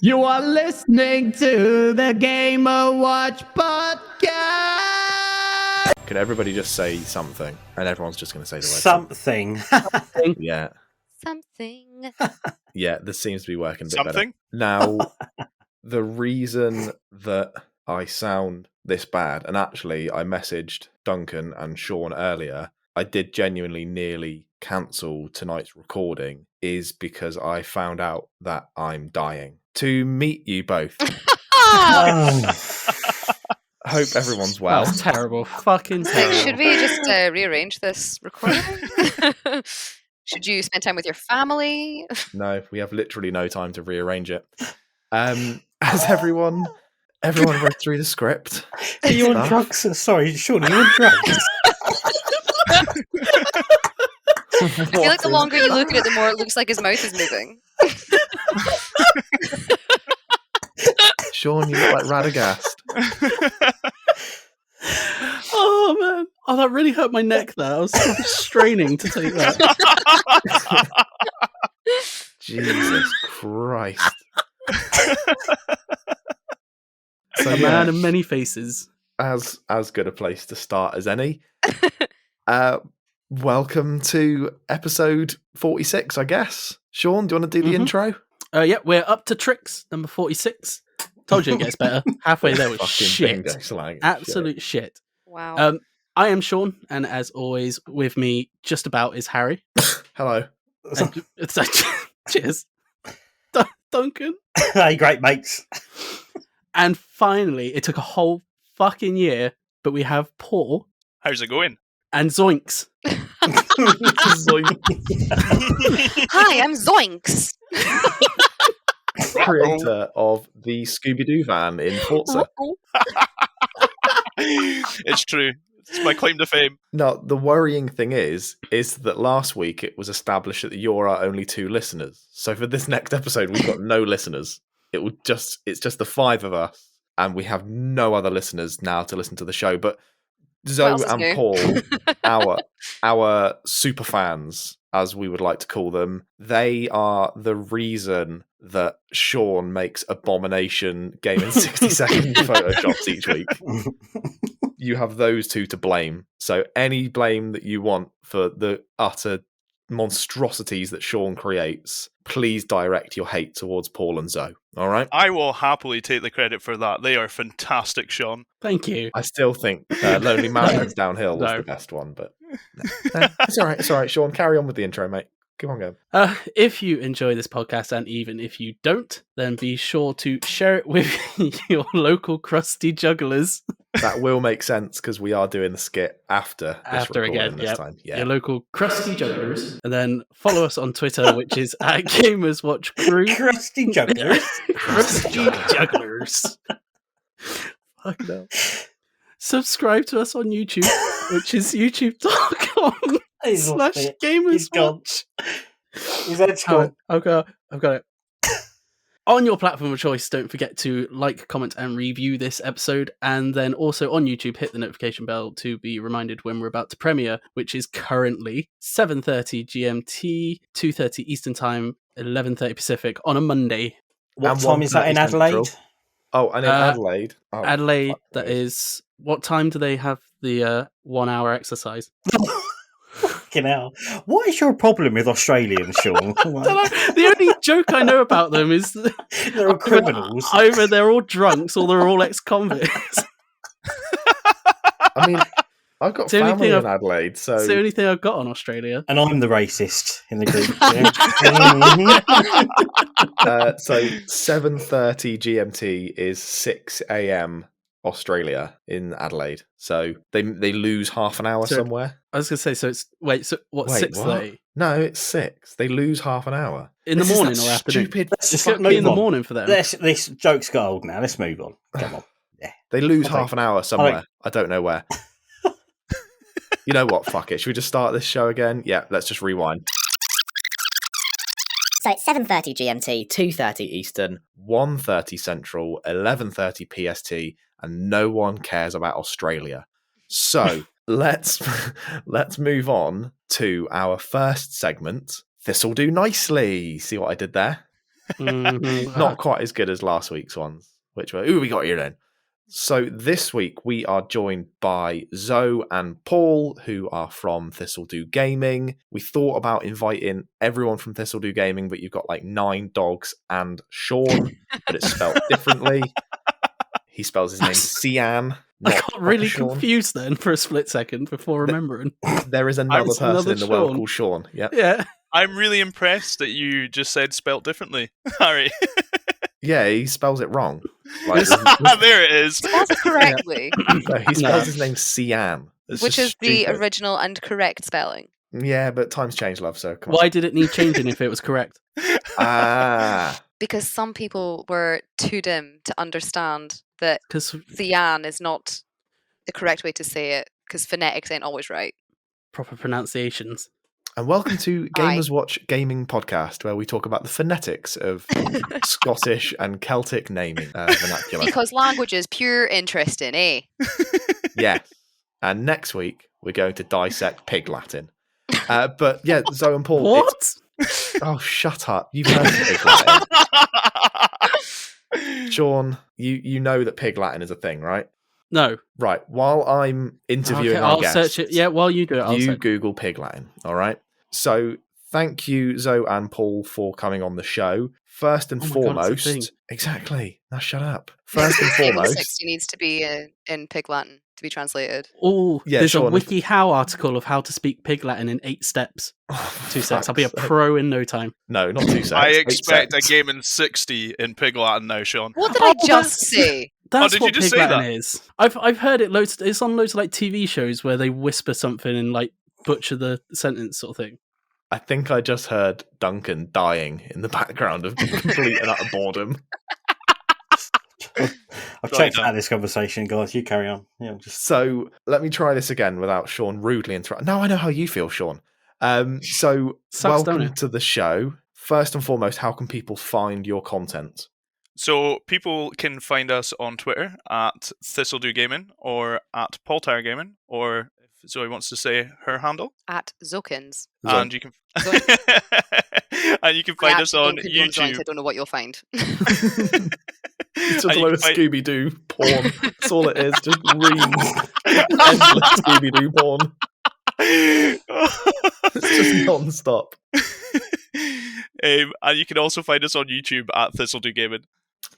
You are listening to the Gamer Watch podcast. Could everybody just say something? And everyone's just going to say the word something. Yeah. Something. Yeah, this seems to be working a bit better. Something? Now, the reason that I sound this bad, and actually I messaged Duncan and Shaun earlier, I did genuinely nearly cancel tonight's recording, is because I found out that I'm dying. To meet you both. Hope everyone's well. That's terrible. Fucking terrible. Should we just rearrange this recording? Should you spend time with your family? No, we have literally no time to rearrange it. Has everyone read through the script? Are you on drugs? Sorry, Shaun, are you on drugs? I feel like the longer you look at it, the more it looks like his mouth is moving. Shaun, you look like Radagast. Oh man! Oh, that really hurt my neck. There, I was sort of straining to take that. Jesus Christ! So, A man of many faces. As good a place to start as any. Welcome to episode 46, I guess. Shaun, do you want to do the intro? Yeah, we're up to tricks number 46. Told you it gets better. Halfway there was Fucking shit. bingo slang. Absolute shit. Wow. I am Shaun, and as always, with me just about is Harry. Hello. And, cheers. Duncan. Hey, great mates. And finally, it took a whole fucking year, but we have Paul How's it going? and Zoinks. Hi, I'm Zoinks. Creator of the Scooby-Doo van in Forza. It's true. It's my claim to fame. No, the worrying thing is that last week it was established that you're our only 2 listeners. So for this next episode, we've got no listeners. It's just the 5 of us, and we have no other listeners now to listen to the show. But Zoe and new? Paul, our super fans, as we would like to call them, they are the reason that Shaun makes abomination game in 60-second photoshops each week. You have those 2 to blame. So any blame that you want for the utter monstrosities that Shaun creates, please direct your hate towards Paul and Zoe. All right? I will happily take the credit for that. They are fantastic, Shaun. Thank you. I still think Lonely Mountains Downhill was No. the best one, but no. It's all right, Shaun. Carry on with the intro, mate. Come on, go. If you enjoy this podcast, and even if you don't, then be sure to share it with your local crusty jugglers. That will make sense because we are doing the skit after Again, this time. Yeah. Your local crusty jugglers. And then follow us on Twitter, which is at Gamers Watch Crew. Crusty jugglers. Crusty jugglers. Fucking hell. Subscribe to us on YouTube, which is youtube.com/gamerswatch. His head's gone. I've got it. On your platform of choice, don't forget to like, comment, and review this episode. And then also on YouTube, hit the notification bell to be reminded when we're about to premiere, which is currently 7:30 GMT, 2:30 Eastern Time, 11:30 Pacific on a Monday. What And time is that in 1:30 Central. Adelaide? Oh, and in Adelaide. Oh, Adelaide, fuck that me. is... What time do they have the 1 hour exercise? Fucking hell. What is your problem with Australians, Shaun? The only joke I know about them is that They're all criminals. either they're all drunks or they're all ex-convicts. I mean, I've got It's the only family thing in Adelaide, so It's the only thing I've got on Australia. And I'm the racist in the group. so 7:30 GMT is 6 a.m. Australia in Adelaide. So they lose half an hour So- somewhere. I was going to say, so it's... Wait, so what, Wait, 6:30? No, it's 6. They lose half an hour. In the This is morning that or afternoon? Stupid. Let's just It's going to move be in the on. morning for them. This joke's got old now. Let's move on. Come on. They lose Okay. half an hour somewhere. I don't know where. You know what? Fuck it. Should we just start this show again? Yeah, let's just rewind. So it's 7:30 GMT, 2:30 Eastern. 1:30 Central, 11:30 PST, and no one cares about Australia. So let's move on to our first segment, Thistle'Do Nicely. See what I did there? Mhm. Not quite as good as last week's ones, which were, who we got here then? So this week we are joined by Zoe and Paul, who are from Thistle'Do Gaming. We thought about inviting everyone from Thistle'Do Gaming, but you've got like 9 dogs and Shaun, but it's spelled differently. He spells his name Cian. I got really confused then for a split second before remembering. There is another It's person another in the world Shaun. called Shaun. Yeah. Yeah. I'm really impressed that you just said spelt differently, Harry. Yeah, he spells it wrong. Like, There it is. Spells it correctly, no, he spells his name Cian. It's which just is the stupid. original and correct spelling. Yeah, but times change, love, so come on. Why did it need changing if it was correct? Ah. Because some people were too dim to understand that Because Cian is not the correct way to say it, because phonetics ain't always right. proper pronunciations. And welcome to Hi. Gamers Watch Gaming Podcast, where we talk about the phonetics of Scottish and Celtic naming vernacular. Because language is pure interesting, eh? Yes. And next week, we're going to dissect Pig Latin. But yeah, Zoe and Paul. What? Oh, shut up. You've heard of Pig Latin. Shaun, you know that Pig Latin is a thing, right? No. Right. While I'm interviewing Okay, our I'll guests, search it. Yeah, while you do it, I'll you search. Google Pig Latin, all right? So thank you, Zoe and Paul, for coming on the show. First and Oh my God, it's a thing. foremost, exactly. Now shut up. First and Game foremost, 60 needs to be in Pig Latin to be translated. Oh, Yeah, there's Shaun, a if- WikiHow article of how to speak Pig Latin in 8 steps. 2 steps. I'll be a fuck's sake. pro in no time. No, not 2 seconds. I 8 expect a seconds. Gamin 60 in Pig Latin now, Sean. What did Oh, I just that's- say? That's did you what just Pig say Latin that? is. I've heard it loads. It's on loads of like TV shows where they whisper something and like butcher the sentence sort of thing. I think I just heard Duncan dying in the background of complete and utter boredom. I've Sorry, checked out of this conversation, guys. You carry on. Yeah, I'm just So let me try this again without Shaun rudely interrupting. Now I know how you feel, Shaun. So Sucks, don't welcome it? to the show. First and foremost, how can people find your content? So people can find us on Twitter at Thistle'Do Gaming or at Paultire Gaming, or if Zoe wants to say her handle, At Zokins. Zoe. and you can Zoe. and you can find I us actually on don't condone joints, YouTube. I don't know what you'll find. It's just And a you load can of find- Scooby-Doo porn. That's all it is. Just reams. Endless Scooby-Doo porn. It's just non-stop. And you can also find us on YouTube at Thistle'Do Gaming.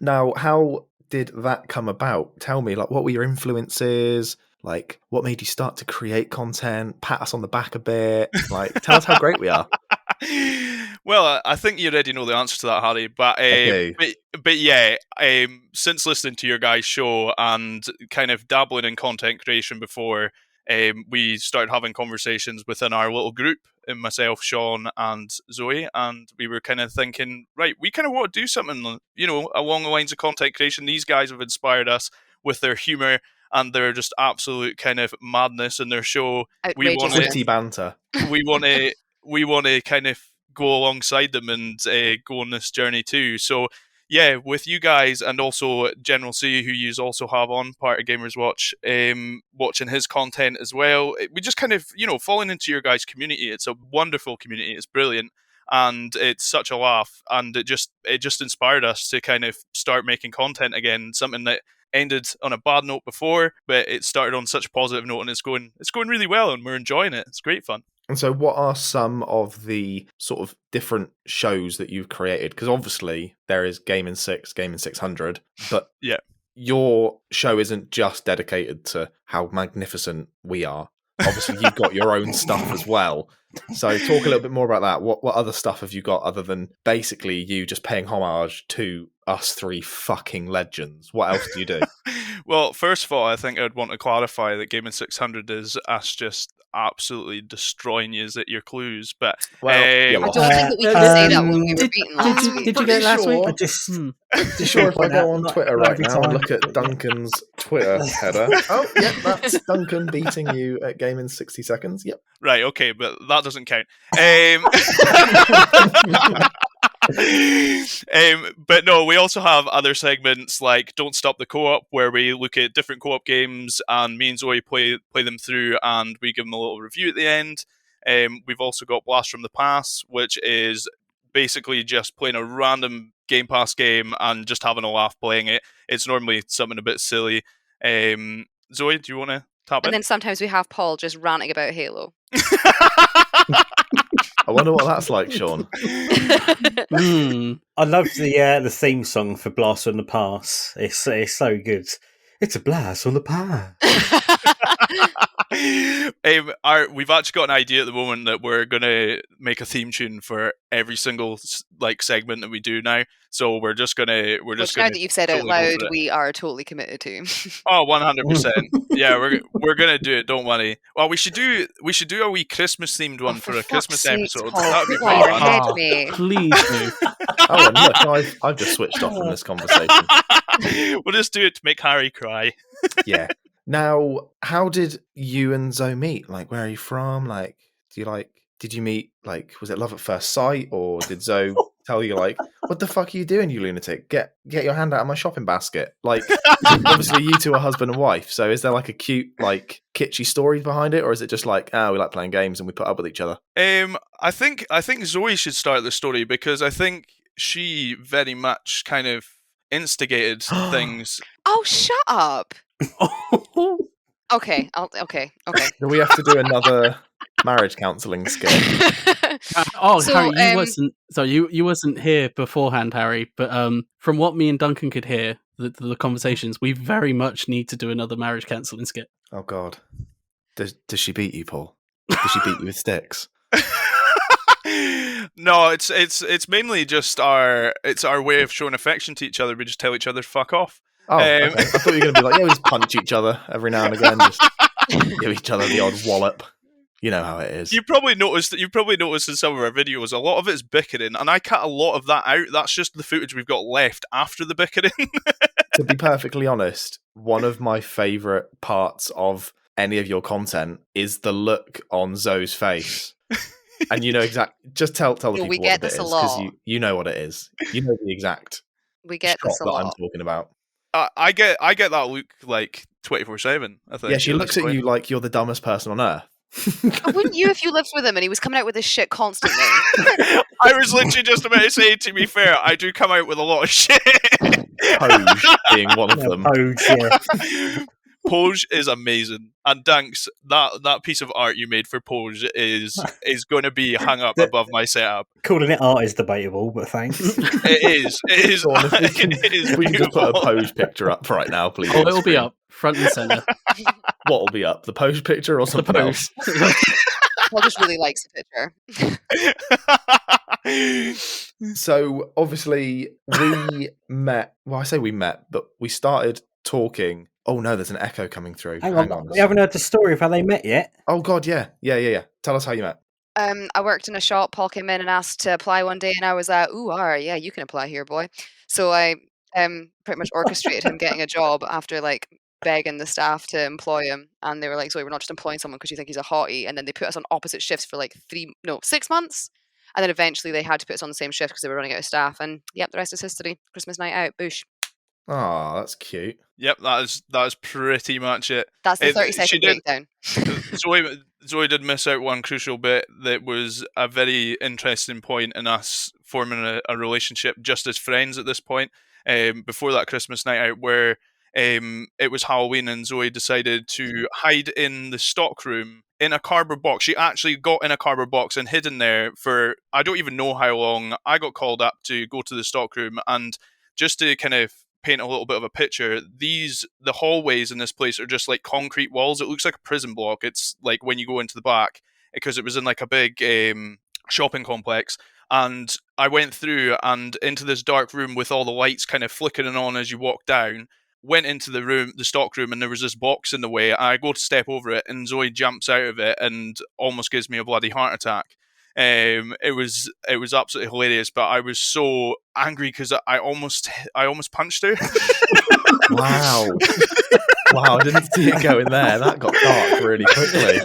Now, how did that come about? Tell me, like, what were your influences? Like, what made you start to create content? Pat us on the back a bit. Like, tell us how great we are. Well, I think you already know the answer to that, Harry. But Okay. but yeah, since listening to your guys' show and kind of dabbling in content creation before, we started having conversations within our little group, in myself, Shaun, and Zoe, and we were kind of thinking, right, we kind of want to do something, along the lines of content creation. These guys have inspired us with their humor and their just absolute kind of madness in their show. We Outrageous. want to Witty banter. we want to kind of go alongside them and go on this journey too. So yeah, with you guys and also General C, who you also have on part of Gamers Watch, watching his content as well. We just kind of falling into your guys' community. It's a wonderful community. It's brilliant. And it's such a laugh, and it just inspired us to kind of start making content again. Something that ended on a bad note before, but it started on such a positive note, and it's going really well, and we're enjoying it. It's great fun. And so, what are some of the sort of different shows that you've created? Because obviously, there is Gamin 6, Gamin 600, but Yeah. your show isn't just dedicated to how magnificent we are. Obviously, you've got your own stuff as well. So, talk a little bit more about that. What other stuff have you got other than basically you just paying homage to us 3 fucking legends? What else do you do? Well, first of all, I think I'd want to clarify that Gamin 600 is us just absolutely destroying you at your clues. But Well, you I lost. don't think that we can say that when we were beaten last week. Did you get it last week? I just Sure, if I go on Not- Twitter not right every now and time. look at Duncan's Twitter header. Oh, yeah, that's Duncan beating you at game in 60 seconds. Yep. right, okay, but that doesn't count. But no, we also have other segments like Don't Stop the Co-op, where we look at different co-op games and me and Zoe play them through and we give them a little review at the end. We've also got Blast from the Past, which is basically just playing a random Game Pass game and just having a laugh playing it. It's normally something a bit silly. Zoe, do you want to tap And in? then sometimes we have Paul just ranting about Halo. I wonder what that's like, Shaun. Mm. I love the theme song for Blast from the Past. It's so good. It's a blast from the past. We've actually got an idea at the moment that we're gonna make a theme tune for every single segment that we do now. So we're just gonna Which now that you've said out totally go loud, for it. we are totally committed to. Oh, 100%. Yeah, we're gonna do it. Don't worry. Well, we should do a wee Christmas themed one for a Christmas episode. That'd be Paul, fun. head me. Please do. Oh, and look, I've just switched off from this conversation. We'll just do it to make Harry cry. Yeah. Now, how did you and Zoe meet? Like, where are you from? Like, did you meet, like, was it love at first sight? Or did Zoe tell you, like, what the fuck are you doing, you lunatic? Get your hand out of my shopping basket. Like, obviously you two are husband and wife. So is there like a cute, like, kitschy story behind it? Or is it just like, we like playing games and we put up with each other? I think Zoe should start the story because I think she very much kind of instigated things. Oh, shut up. Okay. Okay. Do we have to do another marriage counselling skit? So, Harry, you wasn't here beforehand, Harry. But from what me and Duncan could hear, the conversations, we very much need to do another marriage cancelling skit. Oh God, does she beat you, Paul? Does she beat you with sticks? No, it's mainly just our way of showing affection to each other. We just tell each other fuck off. Oh, okay. I thought you were going to be like, we just punch each other every now and again, just give each other the odd wallop. You know how it is. You probably noticed in some of our videos, a lot of it's bickering, and I cut a lot of that out. That's just the footage we've got left after the bickering. To be perfectly honest, one of my favourite parts of any of your content is the look on Zoe's face. And you know exactly. Just tell the people we what get it this is, a because lot. you know what it is. You know the exact We get shot this a that I'm lot. talking about. I get that look like 24/7. I think. Yeah, she looks at you like you're the dumbest person on earth. Wouldn't you if you lived with him and he was coming out with this shit constantly? I was literally just about to say, to be fair, I do come out with a lot of shit. Poj being one of them. Poj, yeah. Poj is amazing, and thanks. That piece of art you made for Poj is going to be hung up above my setup. Calling it art is debatable, but thanks. It is. Go on, if we can just put a beautiful. Poj picture up right now, please. Oh, on it'll be screen. up front and center. What will be up? The Poj picture or The something else? post. Paul just really likes the picture. So obviously we met. Well, I say we met, but we started talking. Oh no, there's an echo coming through. Hang on, we haven't heard the story of how they met yet. Oh God, yeah. Tell us how you met. I worked in a shop. Paul came in and asked to apply one day, and I was like, "Ooh, yeah, you can apply here, boy." So I pretty much orchestrated him getting a job after like begging the staff to employ him, and they were like, "So we're not just employing someone because you think he's a hottie." And then they put us on opposite shifts for like 6 months, and then eventually they had to put us on the same shift because they were running out of staff. And yep, the rest is history. Christmas night out, boosh. Oh, that's cute. Yep, that is pretty much it. That's the It- 30-second she did- breakdown. Zoe did miss out one crucial bit that was a very interesting point in us forming a relationship just as friends at this point. Before that Christmas night out, where it was Halloween and Zoe decided to hide in the stockroom in a cardboard box. She actually got in a cardboard box and hid in there for I don't even know how long. I got called up to go to the stockroom, and just to kind of paint a little bit of a picture, the hallways in this place are just like concrete walls. It looks like a prison block. It's like when you go into the back, because it was in like a big shopping complex. And I went through and into this dark room with all the lights kind of flickering on as you walk down. Went into the stock room, and there was this box in the way. I go to step over it, and Zoe jumps out of it and almost gives me a bloody heart attack. It was absolutely hilarious, but I was so angry because I almost punched her. Wow. Wow, I didn't see it going there. That got dark really quickly.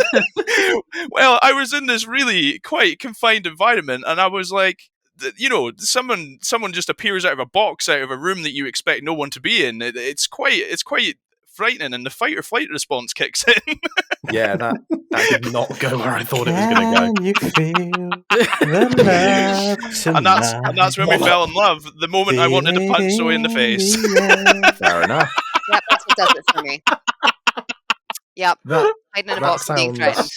Well, I was in this really quite confined environment, and I was like, someone just appears out of a box, out of a room that you expect no one to be in. It's quite frightening, and the fight or flight response kicks in. Yeah, That did not go where I thought it was going to go. Can you feel the love And that's when we fell in love. The moment I wanted to punch Zoe in the face. Fair enough. Yep, that's what does it for me. Yep, That hiding in a that box and being threatened.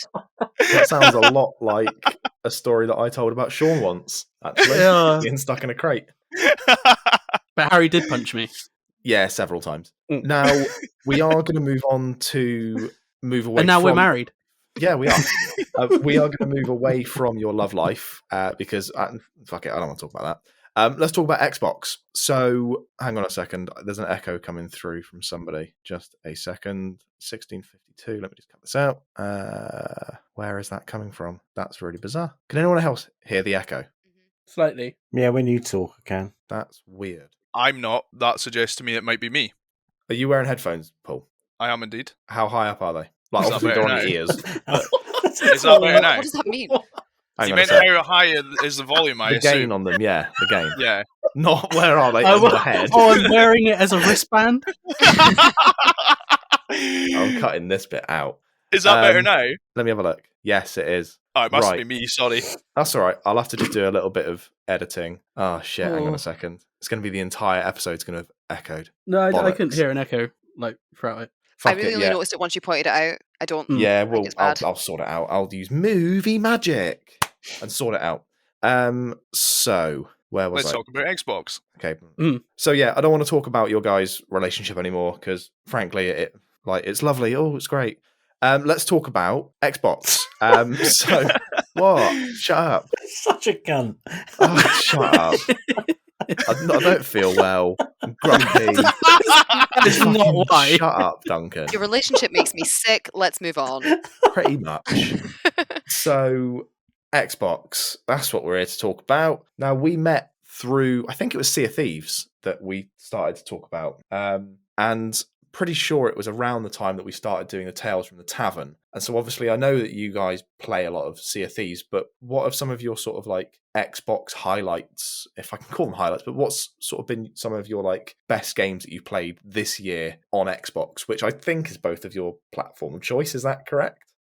sounds a lot like a story that I told about Shaun once. Actually, Yeah. being stuck in a crate. But Harry did punch me. Yeah, several times. Mm. Now we are going to move on to move away. And now from... we're married. Yeah, we are. We are going to move away from your love life because fuck it, I don't want to talk about that. Let's talk about Xbox. So, hang on a second. There's an echo coming through from somebody. Just a second. 1652. Let me just cut this out. Where is that coming from? That's really bizarre. Can anyone else hear the echo? Slightly. Yeah, when you talk, I can. That's weird. I'm not. That suggests to me it might be me. Are you wearing headphones, Paul? I am indeed. How high up are they? Like, Is that obviously they're on better your ears. Is that better now? What does that mean? Hang You on a meant sec. how high is the volume, I The gain assume? on them, yeah. The gain. Yeah. Not where are they on your head. Oh, I'm wearing it as a wristband. I'm cutting this bit out. Is that better Um, now? Let me have a look. Yes, it is. Oh, it must right. be me, sorry. That's all right. I'll have to just do a little bit of editing. Oh, shit. Hang on Oh. a second. It's going to be the entire episode's going to have echoed. No, I couldn't Bollocks. hear an echo like throughout it. Fuck I really it, only yeah. noticed it once you pointed it out. I don't. Yeah, think well, it's bad. I'll sort it out. I'll use movie magic and sort it out. So, where was Let's I? talk about Xbox. Okay. Mm. So yeah, I don't want to talk about your guys' relationship anymore because, frankly, it's lovely. Oh, it's great. Let's talk about Xbox. So what? Shut up. Such a cunt. Oh, shut up. I don't feel well. I'm grumpy. That is not Fucking why. Shut up, Duncan. Your relationship makes me sick. Let's move on. Pretty much. So, Xbox, that's what we're here to talk about. Now, we met through, I think it was Sea of Thieves that we started to talk about. And pretty sure it was around the time that we started doing the Tales from the Tavern. And so obviously I know that you guys play a lot of Sea of Thieves, but what have some of your sort of like Xbox highlights, if I can call them highlights, but what's sort of been some of your like best games that you've played this year on Xbox, which I think is both of your platform of choice, is that correct?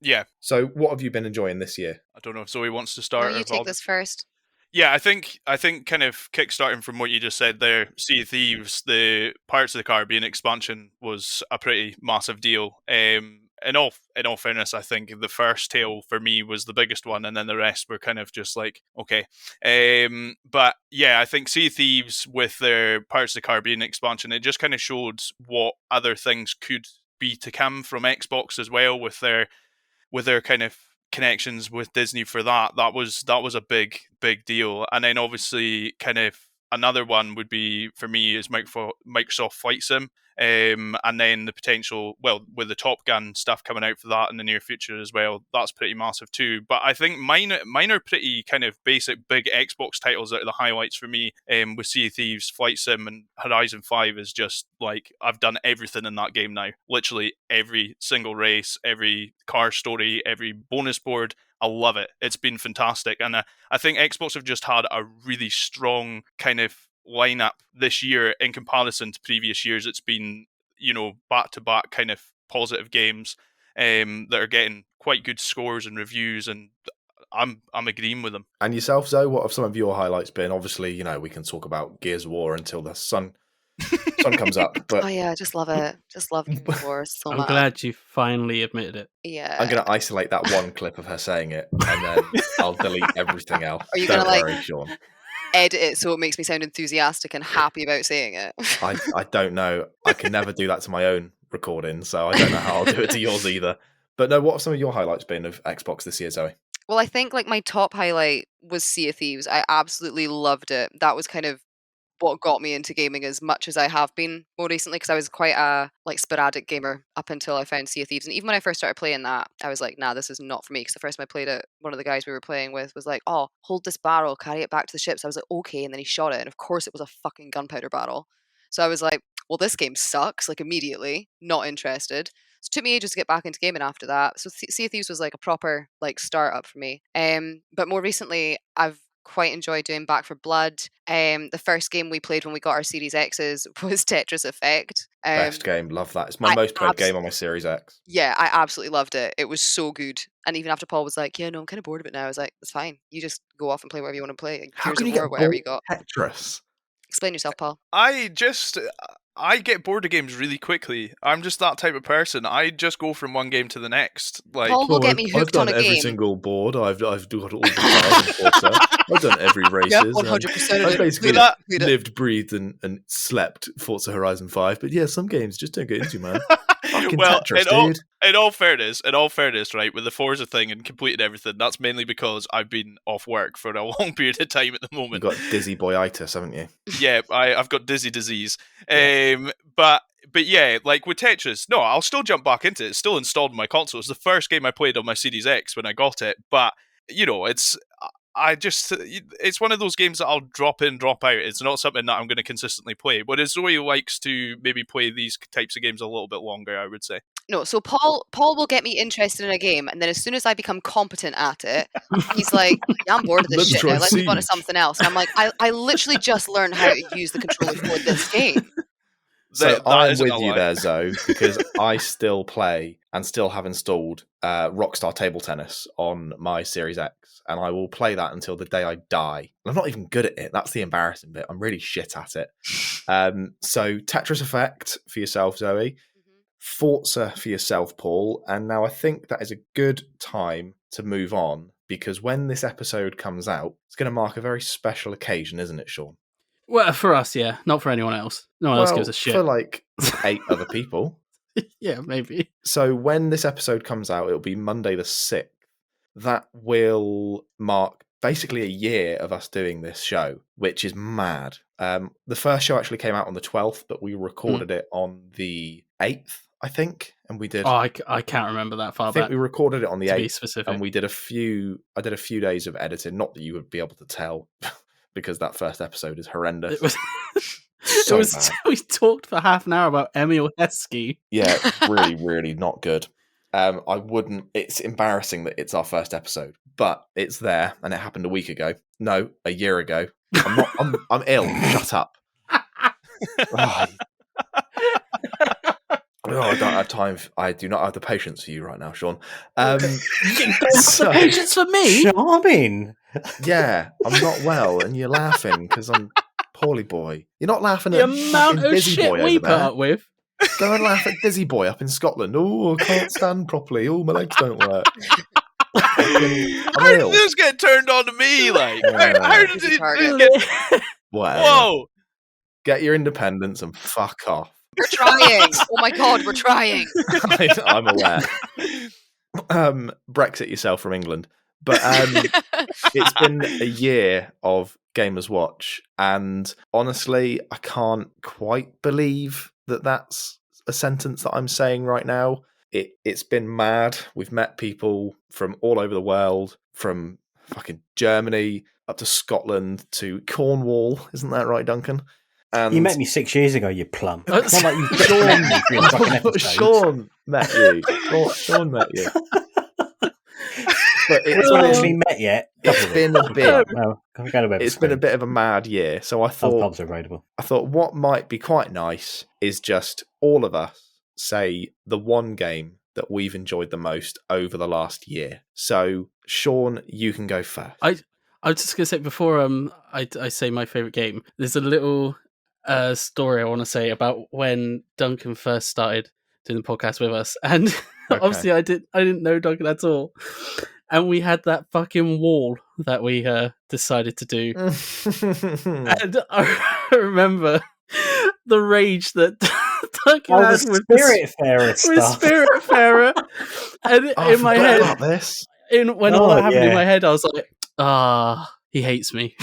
Yeah. So what have you been enjoying this year? I don't know if Zoe wants to No, start. you or take I'll- this first. Yeah, I think kind of kickstarting from what you just said there, Sea of Thieves, the Pirates of the Caribbean expansion was a pretty massive deal. In all fairness, I think the first tale for me was the biggest one, and then the rest were kind of just like, okay. But yeah, I think Sea of Thieves with their Pirates of the Caribbean expansion, it just kind of showed what other things could be to come from Xbox as well with their kind of connections with Disney for that. That was a big deal. And then obviously kind of another one would be for me is Microsoft Flight Sim. And then the potential, well, with the Top Gun stuff coming out for that in the near future as well, that's pretty massive too. But I think mine are pretty kind of basic big Xbox titles that are the highlights for me. With Sea of Thieves, Flight Sim, and Horizon 5 is just like, I've done everything in that game now. Literally every single race, every car story, every bonus board. I love it. It's been fantastic. And I think Xbox have just had a really strong kind of lineup this year in comparison to previous years. It's been, back-to-back kind of positive games that are getting quite good scores and reviews, and I'm agreeing with them. And yourself, Zoe, what have some of your highlights been? Obviously, we can talk about Gears of War until the sun comes up. But Oh yeah, I just love it. Just love Gears of War so I'm much. glad you finally admitted it. Yeah. I'm going to isolate that one clip of her saying it, and then I'll delete everything else. Are you Don't gonna, worry, Shaun. edit it so it makes me sound enthusiastic and happy about saying it. I don't know. I can never do that to my own recording, so I don't know how I'll do it to yours either. But no, what have some of your highlights been of Xbox this year, Zoe? Well, I think like my top highlight was Sea of Thieves. I absolutely loved it. That was kind of what got me into gaming as much as I have been more recently, because I was quite a sporadic gamer up until I found Sea of Thieves. And even when I first started playing that, I was like, nah, this is not for me. Because the first time I played it, one of the guys we were playing with was like, oh, hold this barrel, carry it back to the ship. So I was like, okay. And then he shot it. And of course it was a fucking gunpowder barrel. So I was like, well, this game sucks, immediately, not interested. So it took me ages to get back into gaming after that. So Sea of Thieves was like a proper startup for me. But more recently, I've quite enjoy doing Back for Blood. The first game we played when we got our Series X's was Tetris Effect. Best game, love that. It's my most played game on my Series X. Yeah, I absolutely loved it. It was so good. And even after Paul was like, "Yeah, no, I'm kind of bored of it now," I was like, "It's fine. You just go off and play whatever you want to play. How Gears can of you War, get whatever you bored got." of Tetris? Explain yourself, Paul. I get bored of games really quickly. I'm just that type of person. I just go from one game to the next. Like, Paul will get me hooked on a I've done every game. single board. I've got all the cars in Forza. I've done every races. Yeah, 100% of I've it. basically Do that. lived, breathed, and slept Forza Horizon 5. But yeah, some games just don't get into, man. Fucking well, Tetris, dude. in all fairness, right, with the Forza thing and completing everything, that's mainly because I've been off work for a long period of time at the moment. You've got dizzy boyitis, haven't you? Yeah, I've got dizzy disease. But yeah, like with Tetris, no, I'll still jump back into it. It's still installed on my console. It's the first game I played on my Series X when I got it. But, you know, it's one of those games that I'll drop in, drop out. It's not something that I'm going to consistently play. But Zoe likes to maybe play these types of games a little bit longer, I would say. No, so Paul will get me interested in a game, and then as soon as I become competent at it, he's like, "Yeah, I'm bored of this shit now. Let's move on to something else." And I'm like, I literally just learned how to use the controller for this game. So I'm with you there, Zoe, because I still play and still have installed Rockstar Table Tennis on my Series X, and I will play that until the day I die. I'm not even good at it. That's the embarrassing bit. I'm really shit at it. So Tetris Effect for yourself, Zoe. Forza for yourself, Paul. And now I think that is a good time to move on, because when this episode comes out, it's going to mark a very special occasion, isn't it, Shaun? Well, for us, yeah. Not for anyone else. No one else gives a shit. For like 8 other people. Yeah, maybe. So when this episode comes out, it'll be Monday the 6th. That will mark basically a year of us doing this show, which is mad. The first show actually came out on the 12th, but we recorded it on the 8th, I think. And we did... Oh, I can't remember that far back. I think we recorded it on the 8th. To be specific. And we did I did a few days of editing. Not that you would be able to tell, because that first episode is horrendous. It was... So bad. We talked for half an hour about Emil Heskey. Yeah, really, really not good. It's embarrassing that it's our first episode, but it's there, and it happened a week ago. No, a year ago. I'm ill. Shut up. I don't have time. I do not have the patience for you right now, Shaun. The patience for me? Charming. Yeah, I'm not well, and you're laughing because I'm poorly boy. You're not laughing The at amount of Dizzy shit Boy we over put there. up with. Go and laugh at Dizzy Boy up in Scotland. Oh, I can't stand properly. Oh, my legs don't work. How did this get turned on to me? Like, how did it get... Whatever. Whoa! Get your independence and fuck off. We're trying. Oh my god, we're trying. I'm aware. Brexit yourself from England. But it's been a year of Gamers Watch, and honestly, I can't quite believe that that's a sentence that I'm saying right now. It's been mad. We've met people from all over the world, from fucking Germany up to Scotland to Cornwall. Isn't that right, Duncan? And You met me 6 years ago, you plum. That's- It's not like you met me for your fucking episode. Shaun met you. Shaun met you. But We haven't actually met yet. it's been a bit. No, go to web It's been a bit of a mad year. So I Other thought pubs are available. what might be quite nice is just all of us say the one game that we've enjoyed the most over the last year. So, Shaun, you can go first. I was just going to say, before I say my favourite game, there's a little story I want to say about when Duncan first started doing the podcast with us. And obviously I didn't know Duncan at all. And we had that fucking wall that we decided to do. And I remember the rage that Duncan had with Spiritfarer stuff. Spiritfarer. And I in my forgot head, about this. when all that happened in yeah. my head, I was like, he hates me.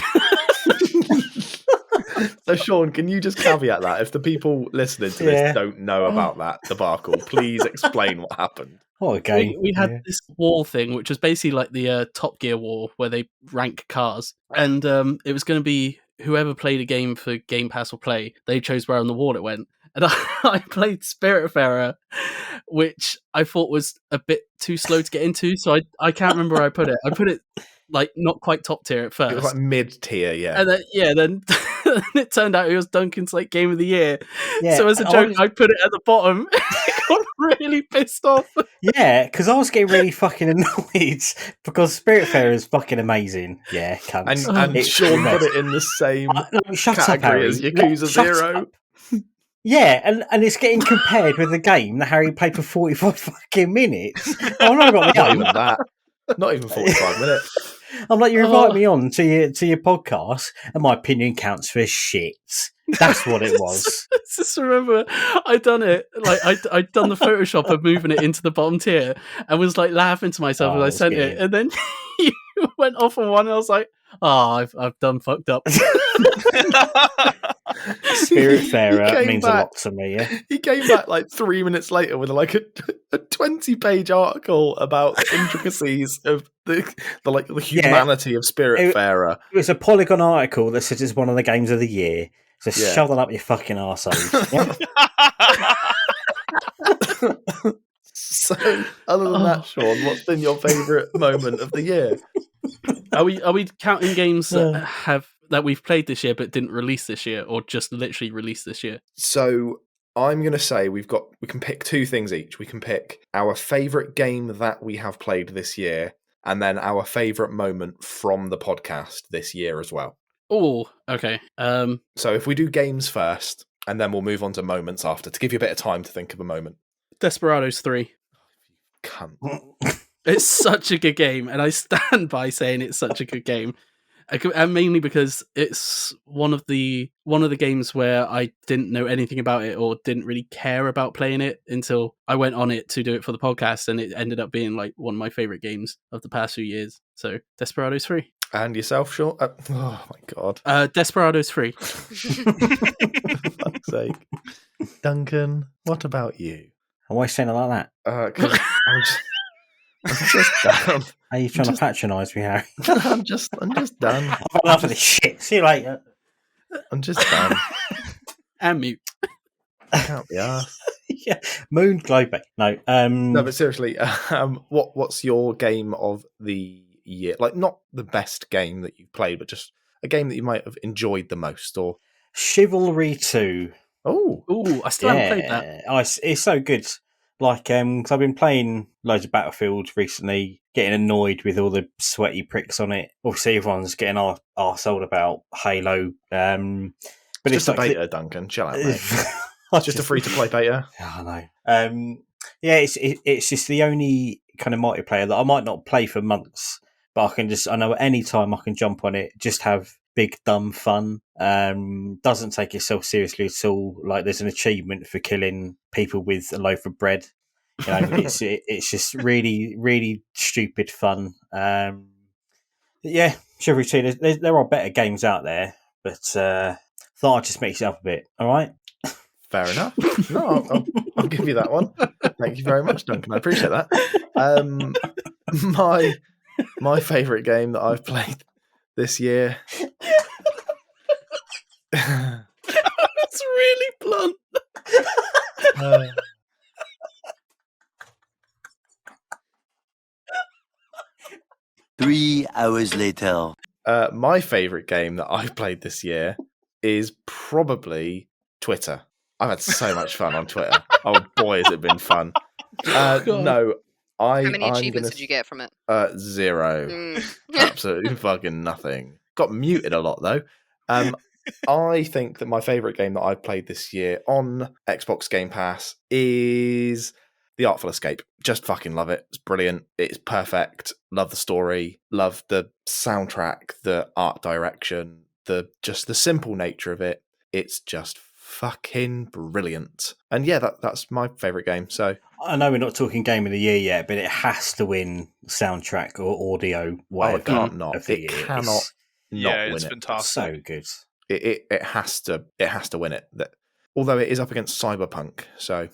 So, Shaun, can you just caveat that? If the people listening to this don't know about that debacle, please explain what happened. What a game. We had this wall thing, which was basically like the Top Gear wall, where they rank cars. And it was going to be whoever played a game for Game Pass or Play, they chose where on the wall it went. And I played Spiritfarer, which I thought was a bit too slow to get into, so I can't remember where I put it. I put it like not quite top tier at first. It was like mid tier, yeah. And then it turned out it was Duncan's like game of the year. Yeah, So as a joke, I put it at the bottom. He got really pissed off. Yeah, because I was getting really fucking annoyed because Spiritfarer is fucking amazing. Yeah, cunts. And It's Shaun the put best. it in the same No, shut up, category Harry. as Yakuza Shut 0. up. Yeah, and it's getting compared with the game that Harry played for 45 fucking minutes. Oh, no, I got Not me even that. Not even 45 minutes. I'm like, you invite me on to your podcast, and my opinion counts for shit. That's what it was. Just remember, I'd done it. Like I'd done the Photoshop of moving it into the bottom tier, and was like laughing to myself as I sent it. And then you went off on one, and I was like, "Oh, I've done fucked up." Spiritfarer means a lot to me. Yeah, He came back like 3 minutes later with like a 20-page article about intricacies of the humanity of Spiritfarer. it was a Polygon article that says it's one of the games of the year. So Yeah. shove that up your fucking arsehole. Yeah? So, other than that, Shaun, what's been your favourite moment of the year? Are we counting games that we've played this year but didn't release this year, or just literally released this year? So I'm going to say we can pick two things each. We can pick our favourite game that we have played this year, and then our favourite moment from the podcast this year as well. Oh, okay. So if we do games first, and then we'll move on to moments after, to give you a bit of time to think of a moment. Desperados 3. Cunt. It's such a good game, and I stand by saying it's such a good game. And mainly because it's one of the games where I didn't know anything about it or didn't really care about playing it until I went on it to do it for the podcast, and it ended up being like one of my favorite games of the past few years. So Desperados 3. And yourself, Shaun? Oh my god. Desperados 3. For fuck's sake. Duncan, what about you? Why are you saying it like that? 'Cause I'm just down. Are you trying to patronise me, Harry? I'm just done. I've had enough of this shit. See you later. I'm just done. And mute. Can't be arsed. Yeah, Moon Globe. No, No, but seriously, what's your game of the year? Like, not the best game that you've played, but just a game that you might have enjoyed the most, or Chivalry 2. Oh, I still haven't played that. It's so good. Like, 'cause I've been playing loads of Battlefield recently, getting annoyed with all the sweaty pricks on it. Obviously, everyone's getting arseholed about Halo. But it's it's just a like beta, Duncan. Chill out, mate. It's just a free-to-play beta. I know. Yeah, it's just the only kind of multiplayer that I might not play for months, but I know at any time I can jump on it, just have big dumb fun. Doesn't take itself seriously at all. Like, there's an achievement for killing people with a loaf of bread. You know, it's just really, really stupid fun. Yeah, Chivalry 2. There are better games out there, but thought I'd just mix it up a bit. All right. Fair enough. No, I'll give you that one. Thank you very much, Duncan. I appreciate that. My favourite game that I've played this year. It's really blunt. 3 hours later. My favourite game that I've played this year is probably Twitter. I've had so much fun on Twitter. Oh boy, has it been fun. No, How many achievements did you get from it? 0. Absolutely fucking nothing. Got muted a lot though. I think that my favourite game that I've played this year on Xbox Game Pass is The Artful Escape. Just fucking love it. It's brilliant. It's perfect. Love the story. Love the soundtrack, the art direction, the simple nature of it. It's just fucking brilliant. And yeah, that's my favourite game. So I know we're not talking game of the year yet, but it has to win soundtrack or audio. Whatever it can't not. of the It year. cannot not Yeah, win it's it. fantastic. So good. It has to win it. Although it is up against Cyberpunk, so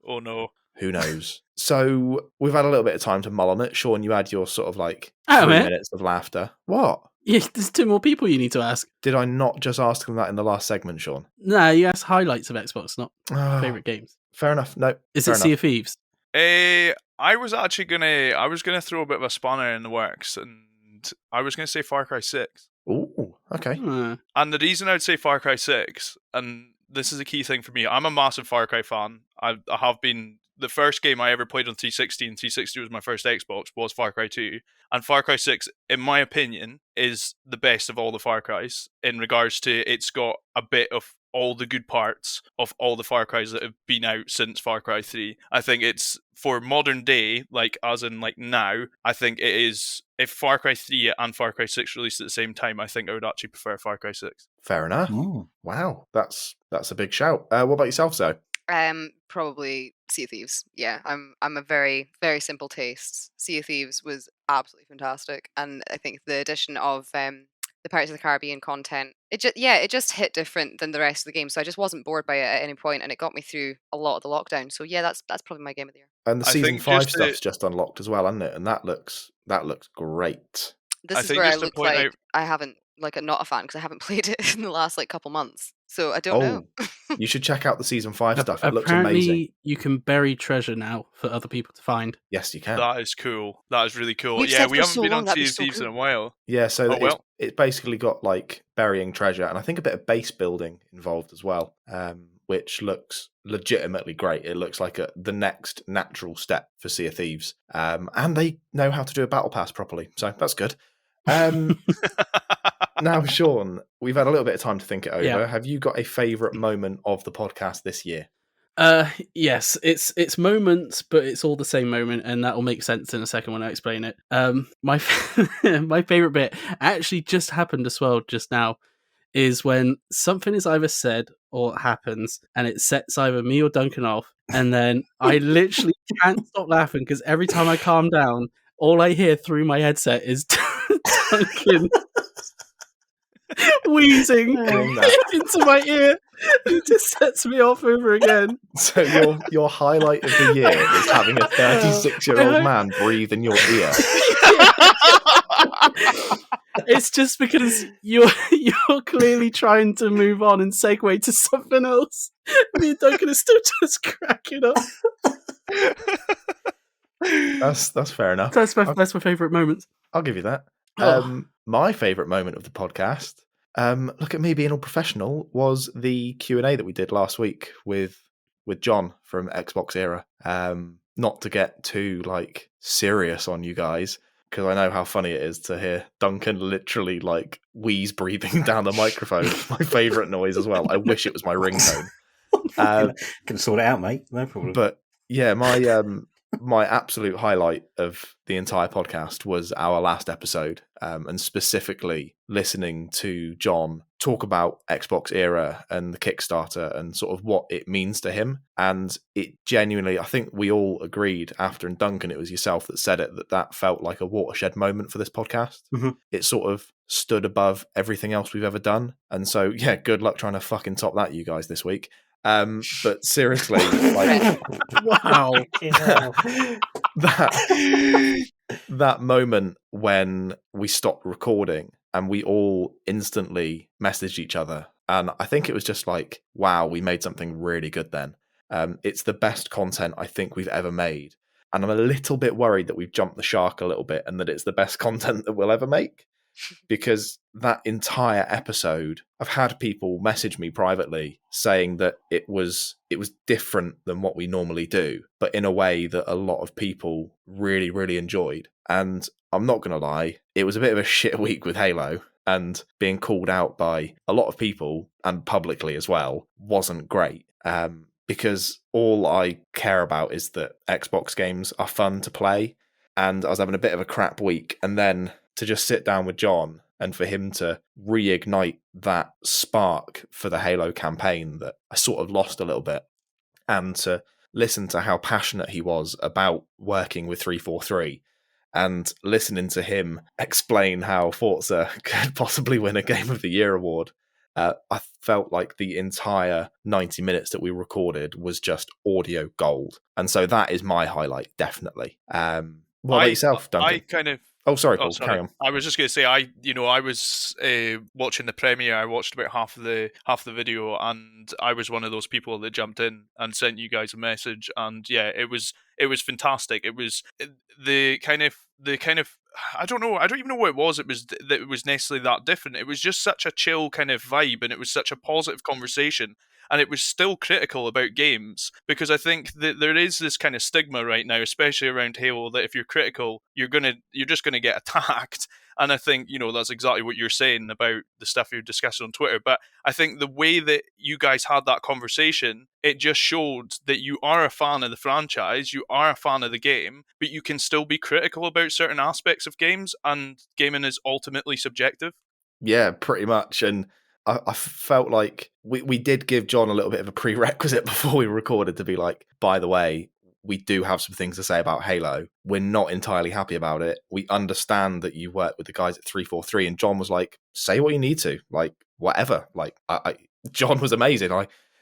Oh no. who knows? So we've had a little bit of time to mull on it. Shaun, you had your sort of like Oh, 3 man. minutes of laughter. What? Yeah, there's 2 more people you need to ask. Did I not just ask them that in the last segment, Shaun? No, you asked highlights of Xbox, not Ah, favorite games. Fair enough. No. Is fair it Sea of Thieves? I was gonna throw a bit of a spanner in the works, and I was gonna say Far Cry 6. Ooh, okay. And the reason I'd say Far Cry 6, and this is a key thing for me, I'm a massive Far Cry fan. I have been. The first game I ever played on 360, and 360 was my first Xbox, was Far Cry 2. And Far Cry 6, in my opinion, is the best of all the Far Crys in regards to it's got a bit of all the good parts of all the Far Crys that have been out since Far Cry 3. I think it's, for modern day, like as in like now, I think it is, if Far Cry 3 and Far Cry 6 released at the same time, I think I would actually prefer Far Cry 6. Fair enough. Mm. Wow, that's a big shout. What about yourself, Zoe? Probably Sea of Thieves. Yeah, I'm a very, very simple taste. Sea of Thieves was absolutely fantastic, and I think the addition of the Pirates of the Caribbean content, it just hit different than the rest of the game. So I just wasn't bored by it at any point, and it got me through a lot of the lockdown. So yeah, that's probably my game of the year. And the I season think 5 just stuff's just unlocked as well, hasn't it? And that looks great. This I is think where I just to look point like out- I haven't, like, I'm not a fan because I haven't played it in the last like couple months. So I don't know. You should check out the season 5 stuff. It looks amazing. Apparently, you can bury treasure now for other people to find. Yes, you can. That is cool. That is really cool. You've Yeah, said we for haven't so been long, on that'd be Sea of so Thieves in a cool. while. Yeah, so Oh, well. it's basically got like burying treasure and I think a bit of base building involved as well, which looks legitimately great. It looks like the next natural step for Sea of Thieves. And they know how to do a battle pass properly, so that's good. Now, Shaun, we've had a little bit of time to think it over. Yeah. Have you got a favourite moment of the podcast this year? Yes, it's moments, but it's all the same moment, and that will make sense in a second when I explain it. My my favorite bit actually just happened as well just now, is when something is either said or happens, and it sets either me or Duncan off, and then I literally can't stop laughing because every time I calm down, all I hear through my headset is Duncan wheezing into my ear. It just sets me off over again. So your highlight of the year is having a 36-year-old man breathe in your ear. It's just because you're clearly trying to move on and segue to something else. Me and Duncan are still just cracking up. That's fair enough. That's my favourite moments. I'll give you that. Oh. My favourite moment of the podcast, look at me being all professional, was the Q&A that we did last week with John from Xbox Era. Not to get too like serious on you guys, because I know how funny it is to hear Duncan literally like wheeze breathing down the microphone. My favourite noise as well. I wish it was my ringtone. Can sort it out, mate. No problem. But yeah, my absolute highlight of the entire podcast was our last episode, and specifically listening to John talk about Xbox Era and the Kickstarter and sort of what it means to him. And it genuinely, I think we all agreed after, and Duncan, it was yourself that said it, that felt like a watershed moment for this podcast. Mm-hmm. It sort of stood above everything else we've ever done. And so, yeah, good luck trying to fucking top that, you guys, this week. But seriously, like, Wow. that moment when we stopped recording and we all instantly messaged each other, and I think it was just like, wow, we made something really good then. It's the best content I think we've ever made, and I'm a little bit worried that we've jumped the shark a little bit and that it's the best content that we'll ever make. Because that entire episode, I've had people message me privately saying that it was different than what we normally do, but in a way that a lot of people really, really enjoyed. And I'm not going to lie, it was a bit of a shit week with Halo, and being called out by a lot of people, and publicly as well, wasn't great. Because all I care about is that Xbox games are fun to play, and I was having a bit of a crap week, and then to just sit down with John and for him to reignite that spark for the Halo campaign that I sort of lost a little bit, and to listen to how passionate he was about working with 343 and listening to him explain how Forza could possibly win a Game of the Year award. I felt like the entire 90 minutes that we recorded was just audio gold. And so that is my highlight, definitely. What about yourself, Duncan? I kind of Oh, sorry, Oh, Paul. sorry. Carry on. I was just going to say, I was watching the premiere. I watched about half the video, and I was one of those people that jumped in and sent you guys a message. And yeah, it was fantastic. It was the kind of I don't know. I don't even know what it was. It was that it was necessarily that different. It was just such a chill kind of vibe, and it was such a positive conversation. And it was still critical about games, because I think that there is this kind of stigma right now, especially around Halo, that if you're critical, you're just gonna get attacked. And I think, that's exactly what you're saying about the stuff you're discussing on Twitter. But I think the way that you guys had that conversation, it just showed that you are a fan of the franchise, you are a fan of the game, but you can still be critical about certain aspects of games, and gaming is ultimately subjective. Yeah, pretty much. And I felt like we did give John a little bit of a prerequisite before we recorded to be like, by the way, we do have some things to say about Halo. We're not entirely happy about it. We understand that you work with the guys at 343. And John was like, say what you need to, like, whatever. Like, John was amazing.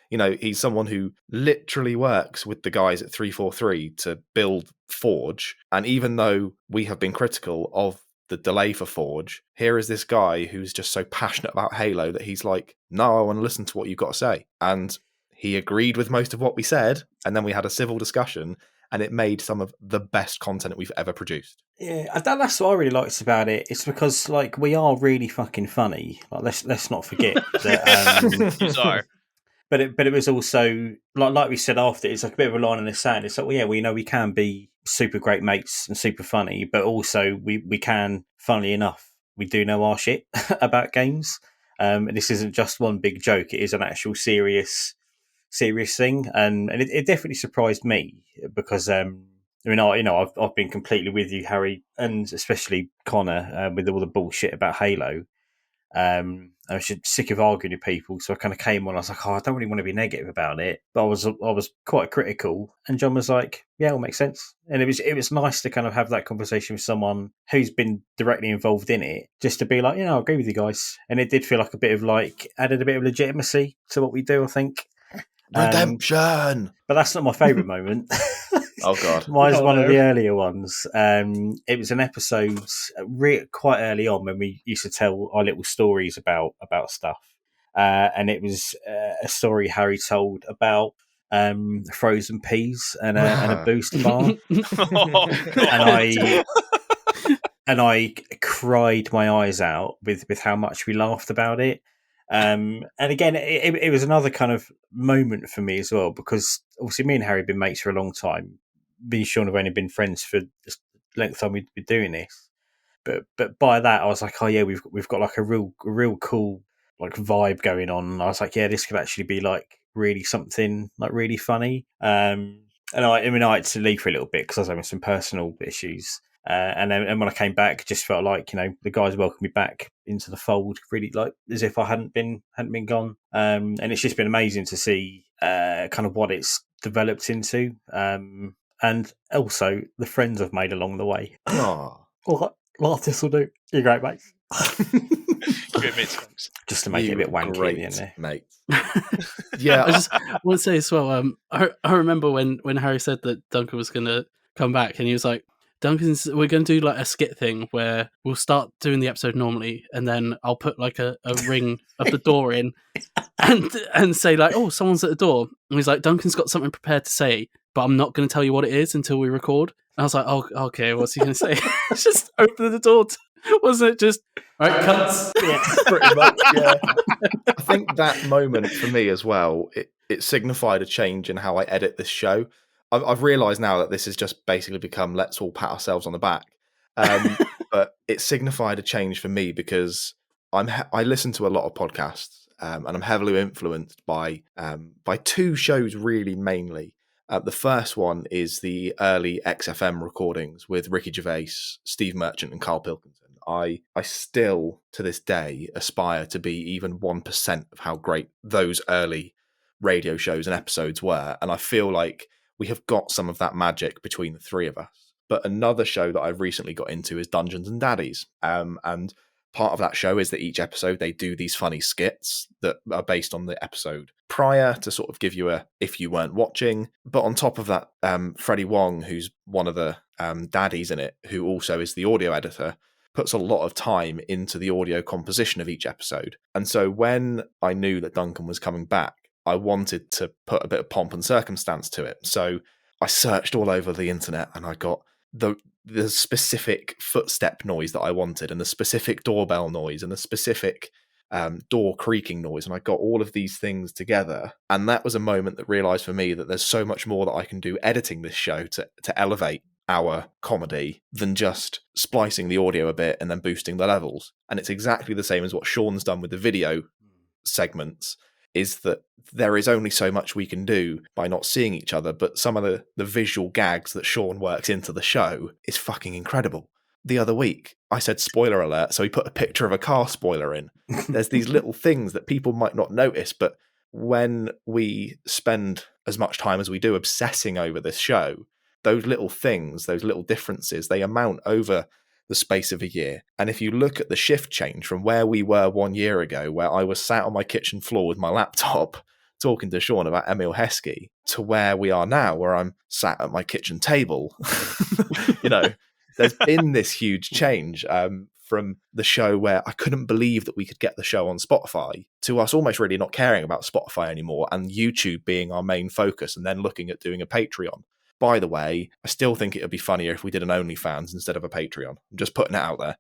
He's someone who literally works with the guys at 343 to build Forge. And even though we have been critical of the delay for Forge, here is this guy who's just so passionate about Halo that he's like, no, I want to listen to what you've got to say. And he agreed with most of what we said, and then we had a civil discussion, and it made some of the best content we've ever produced. Yeah, that's what I really liked about it. It's because, like, we are really fucking funny. Like, let's not forget that. You are. But it was also like we said after, it's like a bit of a line in the sand. It's like, well, yeah, we know we can be super great mates and super funny, but also we can, funnily enough, we do know our shit about games. And this isn't just one big joke; it is an actual serious thing, and it definitely surprised me because I've been completely with you, Harry, and especially Connor, with all the bullshit about Halo. I was just sick of arguing with people, so I kind of came on. I was like, I don't really want to be negative about it, but I was quite critical. And John was like, yeah, it'll make sense. And it was nice to kind of have that conversation with someone who's been directly involved in it, just to be like, I agree with you guys. And it did feel like added a bit of legitimacy to what we do, I think. Redemption! But that's not my favourite moment. Oh, God. Mine's one of the earlier ones. It was an episode quite early on when we used to tell our little stories about stuff. And it was a story Harry told about frozen peas and a booster bar. And I cried my eyes out with how much we laughed about it. And again, it was another kind of moment for me as well, because obviously me and Harry have been mates for a long time. Me and Shaun have only been friends for the length of time we've been doing this. But by that, I was like, oh yeah, we've got like a real cool like vibe going on. And I was like, yeah, this could actually be like really something like really funny. And I had to leave for a little bit because I was having some personal issues. And then when I came back, just felt like the guys welcomed me back into the fold, really like as if I hadn't been gone. And it's just been amazing to see kind of what it's developed into, and also the friends I've made along the way. Oh, Like Thistle'Do, you're great, mate. Great mates, thanks. Just to make it a bit wanky at the end there, mate. Yeah, I just want to say as well. I remember when Harry said that Duncan was going to come back, and he was like, we're going to do like a skit thing where we'll start doing the episode normally, and then I'll put like a ring of the door in and say like, oh, someone's at the door. And he's like, Duncan's got something prepared to say, but I'm not going to tell you what it is until we record. And I was like, oh, okay, what's he going to say? Just open the door. Wasn't it just, all right, cuts? yeah, pretty much, yeah. I think that moment for me as well, it signified a change in how I edit this show. I've realised now that this has just basically become let's all pat ourselves on the back. But it signified a change for me because I listen to a lot of podcasts, and I'm heavily influenced by two shows really mainly. The first one is the early XFM recordings with Ricky Gervais, Steve Merchant and Carl Pilkington. I still, to this day, aspire to be even 1% of how great those early radio shows and episodes were. And I feel like we have got some of that magic between the three of us. But another show that I've recently got into is Dungeons and Daddies. And part of that show is that each episode they do these funny skits that are based on the episode prior to sort of give you a if you weren't watching. But on top of that, Freddie Wong, who's one of the daddies in it, who also is the audio editor, puts a lot of time into the audio composition of each episode. And so when I knew that Duncan was coming back, I wanted to put a bit of pomp and circumstance to it. So I searched all over the internet and I got the specific footstep noise that I wanted, and the specific doorbell noise, and the specific door creaking noise, and I got all of these things together. And that was a moment that realised for me that there's so much more that I can do editing this show to elevate our comedy than just splicing the audio a bit and then boosting the levels. And it's exactly the same as what Shaun's done with the video segments, is that there is only so much we can do by not seeing each other, but some of the visual gags that Shaun works into the show is fucking incredible. The other week, I said spoiler alert, so he put a picture of a car spoiler in. There's these little things that people might not notice, but when we spend as much time as we do obsessing over this show, those little things, those little differences, they amount over the space of a year. And if you look at the shift change from where we were 1 year ago, where I was sat on my kitchen floor with my laptop talking to Shaun about Emil Heskey, to where we are now, where I'm sat at my kitchen table, there's been this huge change from the show where I couldn't believe that we could get the show on Spotify to us almost really not caring about Spotify anymore and YouTube being our main focus, and then looking at doing a Patreon. By the way, I still think it would be funnier if we did an OnlyFans instead of a Patreon. I'm just putting it out there.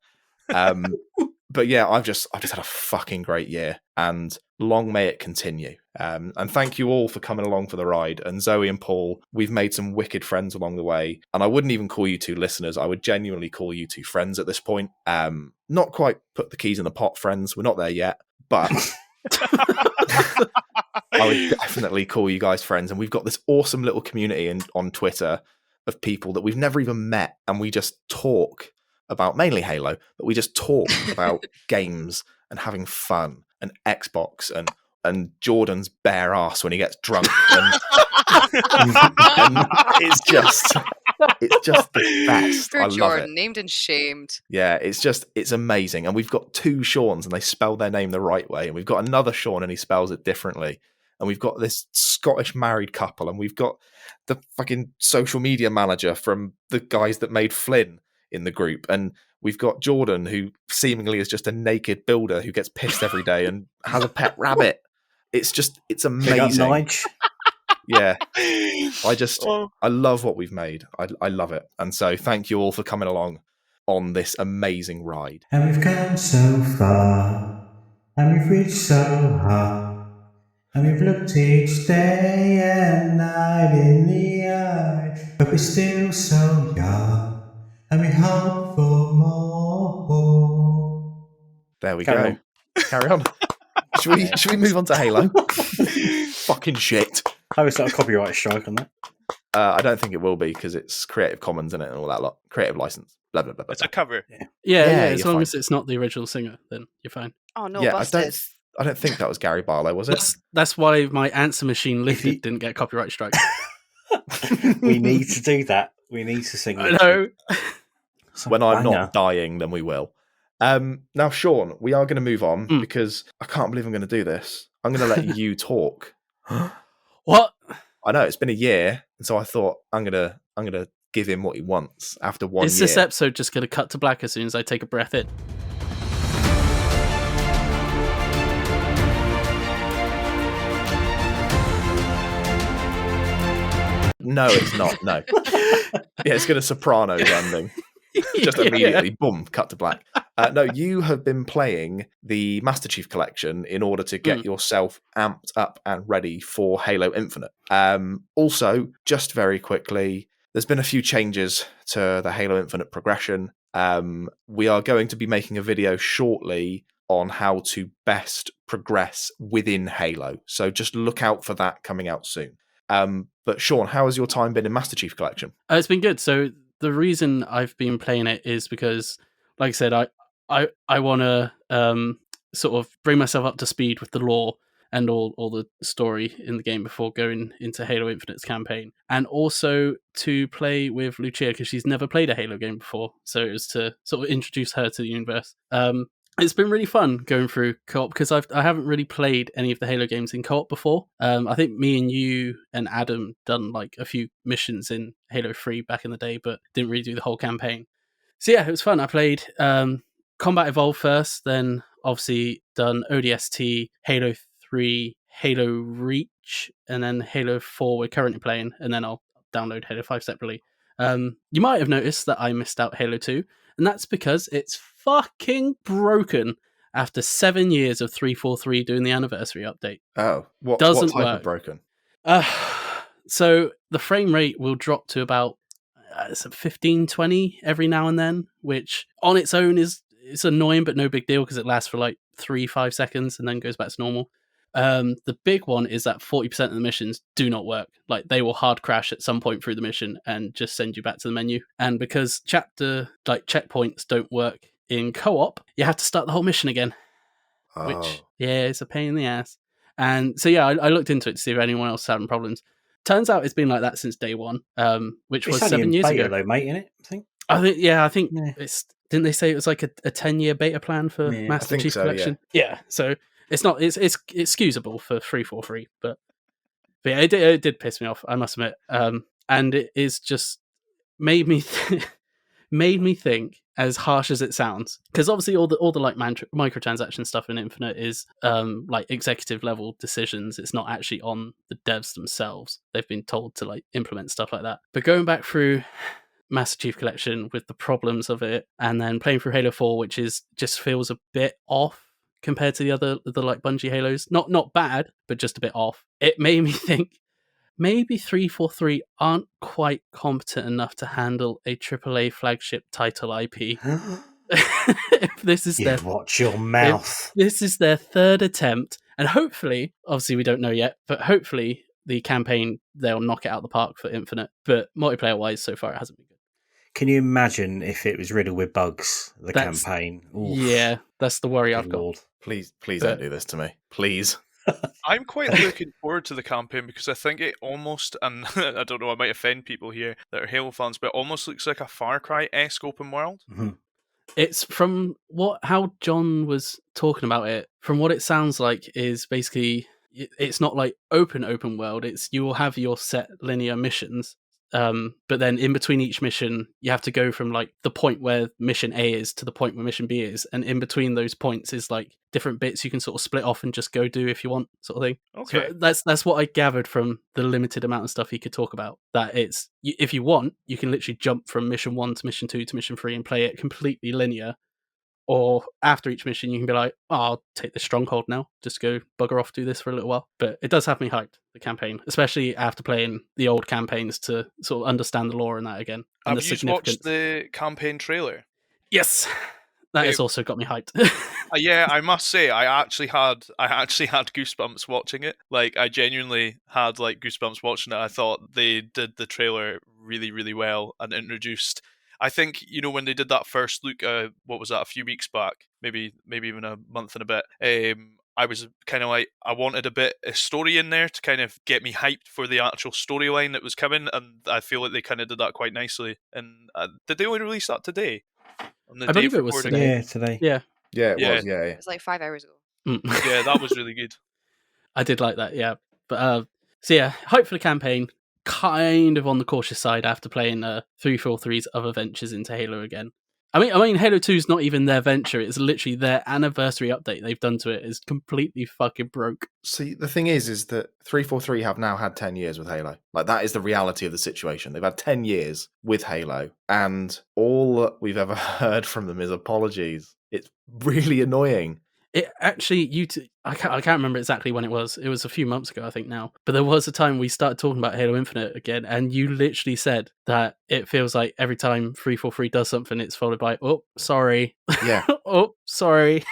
But yeah, I've just had a fucking great year, and long may it continue. And thank you all for coming along for the ride. And Zoe and Paul, we've made some wicked friends along the way. And I wouldn't even call you two listeners. I would genuinely call you two friends at this point. Not quite put the keys in the pot friends. We're not there yet, but I would definitely call you guys friends. And we've got this awesome little community on Twitter of people that we've never even met. And we just talk about mainly Halo, but we just talk about games and having fun and Xbox and Jordan's bare ass when he gets drunk. And it's just the best. For I Jordan, love it. named and shamed. Yeah, it's amazing. And we've got two Shauns and they spell their name the right way. And we've got another Shaun and he spells it differently. And we've got this Scottish married couple, and we've got the fucking social media manager from the guys that made Flynn in the group. And we've got Jordan, who seemingly is just a naked builder who gets pissed every day and has a pet rabbit. It's amazing. Yeah. I love what we've made. I love it. And so thank you all for coming along on this amazing ride. And we've come so far, and we've reached so high, and we've looked each day and night in the eye, but we're still so young, and we hope for more. There we go. Carry on. Should we move on to Halo? Fucking shit. How is that a copyright strike on that? I don't think it will be, because it's Creative Commons in it and all that lot. Creative license. Blah, blah, blah, blah. It's a cover. Yeah, you're as long fine. as it's not the original singer, then you're fine. Oh no, Yeah, busted. I don't think that was Gary Barlow, was it? That's why my answer machine lifted didn't get a copyright strike. We need to do that. We need to sing. I know. When I'm not dying, then we will. Now, Shaun, we are going to move on because I can't believe I'm going to do this. I'm going to let you talk. What? I know, it's been a year, and so I thought I'm gonna give him what he wants after 1 year. Is this episode just going to cut to black as soon as I take a breath in? No, it's not. No. Yeah, it's going to Sopranos ending. Just immediately, boom, cut to black. No, you have been playing the Master Chief Collection in order to get yourself amped up and ready for Halo Infinite. Also, just very quickly, there's been a few changes to the Halo Infinite progression. We are going to be making a video shortly on how to best progress within Halo. So just look out for that coming out soon. But Shaun, how has your time been in Master Chief Collection? It's been good. So the reason I've been playing it is because, like I said, I want to sort of bring myself up to speed with the lore and all the story in the game before going into Halo Infinite's campaign, and also to play with Lucia because she's never played a Halo game before, so it was to sort of introduce her to the universe. It's been really fun going through co-op because I haven't really played any of the Halo games in co-op before. I think me and you and Adam done like a few missions in Halo 3 back in the day, but didn't really do the whole campaign. So yeah, it was fun. I played Combat Evolved first, then obviously done ODST, Halo 3, Halo Reach, and then Halo 4 we're currently playing, and then I'll download Halo 5 separately. You might have noticed that I missed out Halo 2, and that's because it's fucking broken after 7 years of 343 doing the anniversary update. Oh, what Doesn't type work. of broken? So the frame rate will drop to about 15, 20 every now and then, which on its own it's annoying, but no big deal because it lasts for like 3-5 seconds and then goes back to normal. The big one is that 40% of the missions do not work. Like they will hard crash at some point through the mission and just send you back to the menu. And because chapter like checkpoints don't work in co-op, you have to start the whole mission again, which is a pain in the ass. And so yeah, I looked into it to see if anyone else was having problems. Turns out it's been like that since day one, which was 7 years ago. though, mate, innit? I think. I think Yeah. it's. Didn't they say it was like a 10-year beta plan for Yeah, Master I think Chief so, Collection? Yeah, so it's not. It's excusable for 343, but yeah, it did piss me off. I must admit, and it is just made me think, as harsh as it sounds, because obviously all the like microtransaction stuff in Infinite is like executive level decisions. It's not actually on the devs themselves. They've been told to like implement stuff like that. But going back through Master Chief Collection with the problems of it, and then playing through Halo 4, which is just feels a bit off compared to the like Bungie Halos. Not bad, but just a bit off. It made me think maybe 343 aren't quite competent enough to handle a AAA flagship title IP. If this is watch your mouth. This is their third attempt, and hopefully, obviously we don't know yet, but hopefully the campaign they'll knock it out of the park for Infinite. But multiplayer wise, so far it hasn't been good. Can you imagine if it was riddled with bugs, campaign? Oof. Yeah, that's the worry I've got. Lord. Please don't do this to me. Please. I'm quite looking forward to the campaign because I think it almost, and I don't know, I might offend people here that are Halo fans, but it almost looks like a Far Cry-esque open world. Mm-hmm. It's from how John was talking about it, from what it sounds like is basically it's not like open world. It's you will have your set linear missions, but then in between each mission you have to go from like the point where mission A is to the point where mission B is, and in between those points is like different bits you can sort of split off and just go do if you want, sort of thing. Okay. So that's what I gathered from the limited amount of stuff he could talk about. That it's if you want, you can literally jump from mission 1 to mission 2 to mission 3 and play it completely linear. Or after each mission, you can be like, oh, I'll take the stronghold now. Just go bugger off, do this for a little while. But it does have me hyped, the campaign, especially after playing the old campaigns to sort of understand the lore and that again. And Have you watched the campaign trailer? Yes, that has also got me hyped. Yeah, I must say, I actually had goosebumps watching it. Like, I genuinely had like goosebumps watching it. I thought they did the trailer really, really well and introduced. I think, when they did that first look, what was that, a few weeks back, maybe even a month and a bit, I was kind of like, I wanted a bit of story in there to kind of get me hyped for the actual storyline that was coming, and I feel like they kind of did that quite nicely. And did they only release that today? I believe it was today. Yeah, today. Yeah. Yeah, it was, It was like 5 hours ago. Yeah, that was really good. I did like that, yeah. But, so yeah, hype for the campaign. Kind of on the cautious side after playing 343's other ventures into Halo again. I mean, Halo 2 is not even their venture. It's literally their anniversary update they've done to it is completely fucking broke. See, the thing is that 343 have now had 10 years with Halo. Like, that is the reality of the situation. They've had 10 years with Halo, and all that we've ever heard from them is apologies. It's really annoying. It actually, I can't remember exactly when it was. It was a few months ago, I think now. But there was a time we started talking about Halo Infinite again, and you literally said that it feels like every time 343 does something, it's followed by, oh, sorry. Yeah. Oh, sorry.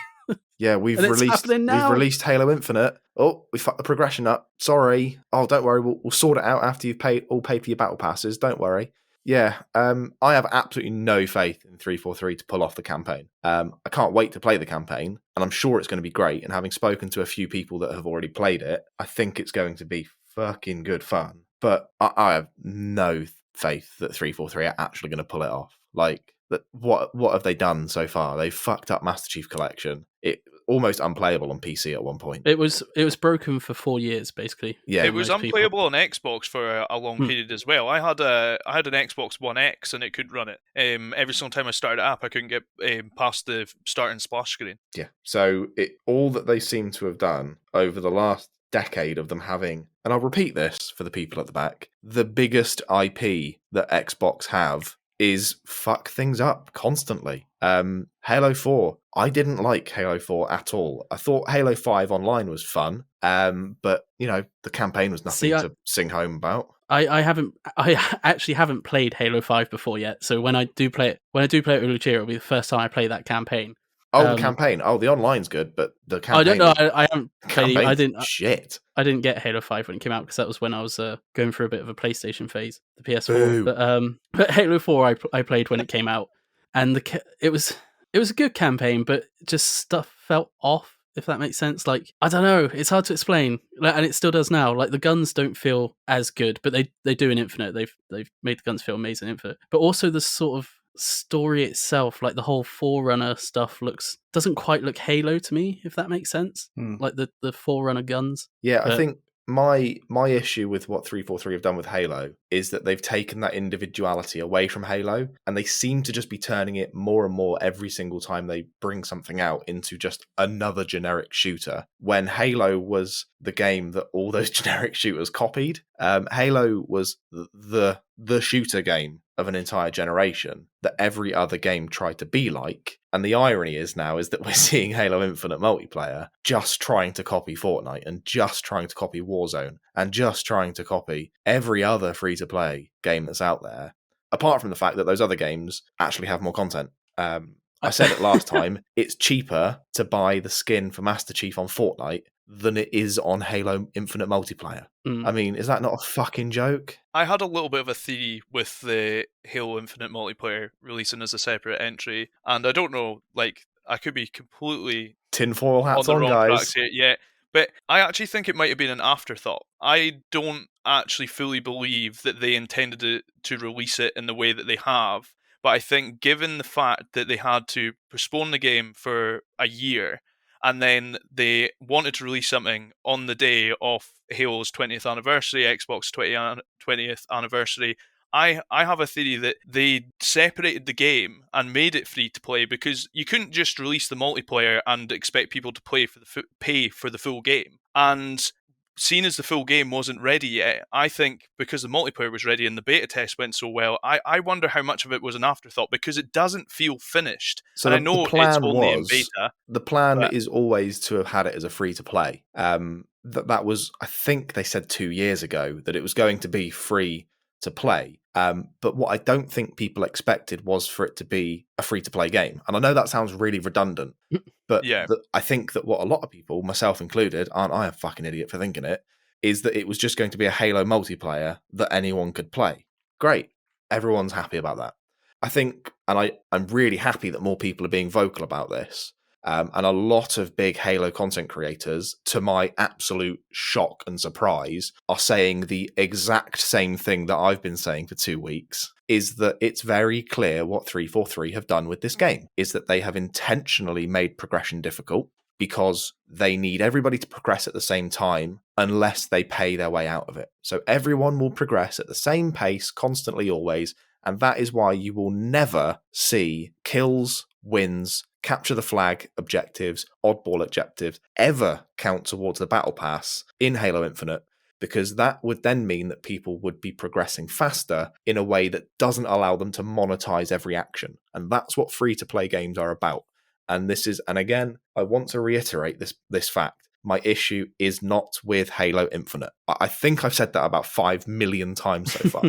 Yeah, we've released Halo Infinite. Oh, we fucked the progression up. Sorry. Oh, don't worry. We'll sort it out after you've paid for your battle passes. Don't worry. Yeah, I have absolutely no faith in 343 to pull off the campaign. I can't wait to play the campaign, and I'm sure it's going to be great. And having spoken to a few people that have already played it, I think it's going to be fucking good fun. But I have no faith that 343 are actually going to pull it off. Like, what have they done so far? They've fucked up Master Chief Collection. It almost unplayable on PC at one point. It was broken for 4 years, basically. Yeah, It was most people. unplayable on Xbox for a long period as well. I had an Xbox One X and it couldn't run it. Every single time I started it up, I couldn't get past the start and splash screen. Yeah. So all that they seem to have done over the last decade of them having, and I'll repeat this for the people at the back, the biggest IP that Xbox have is fuck things up constantly. Halo 4, I didn't like Halo 4 at all. I thought Halo 5 online was fun, but the campaign was nothing to sing home about. I actually haven't played Halo 5 before yet, so when I do play it with Lucia, it'll be the first time I play that campaign. The campaign. Oh, the online's good, but the campaign. I don't know. I haven't played. I didn't. Shit. I didn't get Halo 5 when it came out because that was when I was going through a bit of a PlayStation phase, the PS4. Boo. But Halo 4 I played when it came out, and it was a good campaign, but just stuff felt off, if that makes sense. Like, I don't know, it's hard to explain, and it still does now. Like, the guns don't feel as good, but they do in Infinite. They've made the guns feel amazing in Infinite, but also the sort of story itself, like the whole Forerunner stuff, doesn't quite look Halo to me, if that makes sense. Like the Forerunner guns. Yeah, I think my issue with what 343 have done with Halo is that they've taken that individuality away from Halo, and they seem to just be turning it more and more every single time they bring something out into just another generic shooter. When Halo was the game that all those generic shooters copied, Halo was the shooter game of an entire generation that every other game tried to be like. And the irony is that we're seeing Halo Infinite multiplayer just trying to copy Fortnite and just trying to copy Warzone and just trying to copy every other free-to-play game that's out there, apart from the fact that those other games actually have more content. I said it last time, it's cheaper to buy the skin for Master Chief on Fortnite than it is on Halo Infinite multiplayer. I mean, is that not a fucking joke? I had a little bit of a theory with the Halo Infinite multiplayer releasing as a separate entry, and I don't know, like, I could be completely tinfoil hats on on, the wrong guys. tracks here, yeah. But I actually think it might have been an afterthought. I don't actually fully believe that they intended to release it in the way that they have, but I think given the fact that they had to postpone the game for a year, and then they wanted to release something on the day of Halo's 20th anniversary, Xbox 20th anniversary, I have a theory that they separated the game and made it free to play because you couldn't just release the multiplayer and expect people to pay for the full game. And seeing as the full game wasn't ready yet, I think because the multiplayer was ready and the beta test went so well, I wonder how much of it was an afterthought because it doesn't feel finished. So and I know the plan it's only in beta. The plan is always to have had it as a free to play. That was, I think they said 2 years ago that it was going to be free to play. But what I don't think people expected was for it to be a free to play game. And I know that sounds really redundant, but I think that what a lot of people, myself included, aren't I a fucking idiot for thinking it, is that it was just going to be a Halo multiplayer that anyone could play. Great. Everyone's happy about that. I think, and I'm really happy that more people are being vocal about this. And a lot of big Halo content creators, to my absolute shock and surprise, are saying the exact same thing that I've been saying for 2 weeks, is that it's very clear what 343 have done with this game, is that they have intentionally made progression difficult because they need everybody to progress at the same time unless they pay their way out of it. So everyone will progress at the same pace, constantly, always, and that is why you will never see kills, wins, capture the flag objectives, oddball objectives ever count towards the battle pass in Halo Infinite, because that would then mean that people would be progressing faster in a way that doesn't allow them to monetize every action. And that's what free-to-play games are about. And again, I want to reiterate this fact. My issue is not with Halo Infinite. I think I've said that about 5 million times so far.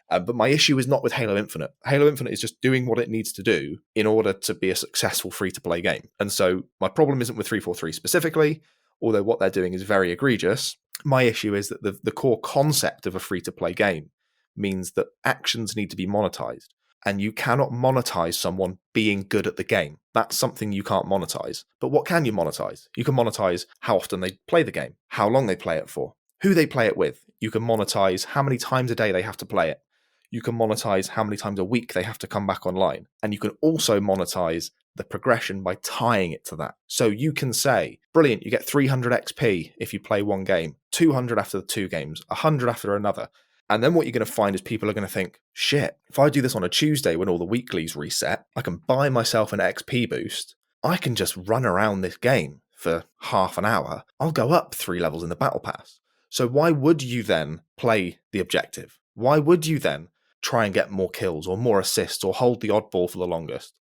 But my issue is not with Halo Infinite. Halo Infinite is just doing what it needs to do in order to be a successful free-to-play game. And so my problem isn't with 343 specifically, although what they're doing is very egregious. My issue is that the core concept of a free-to-play game means that actions need to be monetized. And you cannot monetize someone being good at the game. That's something you can't monetize. But what can you monetize? You can monetize how often they play the game, how long they play it for, who they play it with. You can monetize how many times a day they have to play it. You can monetize how many times a week they have to come back online. And you can also monetize the progression by tying it to that. So you can say, brilliant, you get 300 XP if you play one game, 200 after the 2 games, 100 after another. And then what you're going to find is people are going to think, shit, if I do this on a Tuesday when all the weeklies reset, I can buy myself an XP boost. I can just run around this game for half an hour. I'll go up 3 levels in the battle pass. So why would you then play the objective? Why would you then try and get more kills or more assists or hold the oddball for the longest?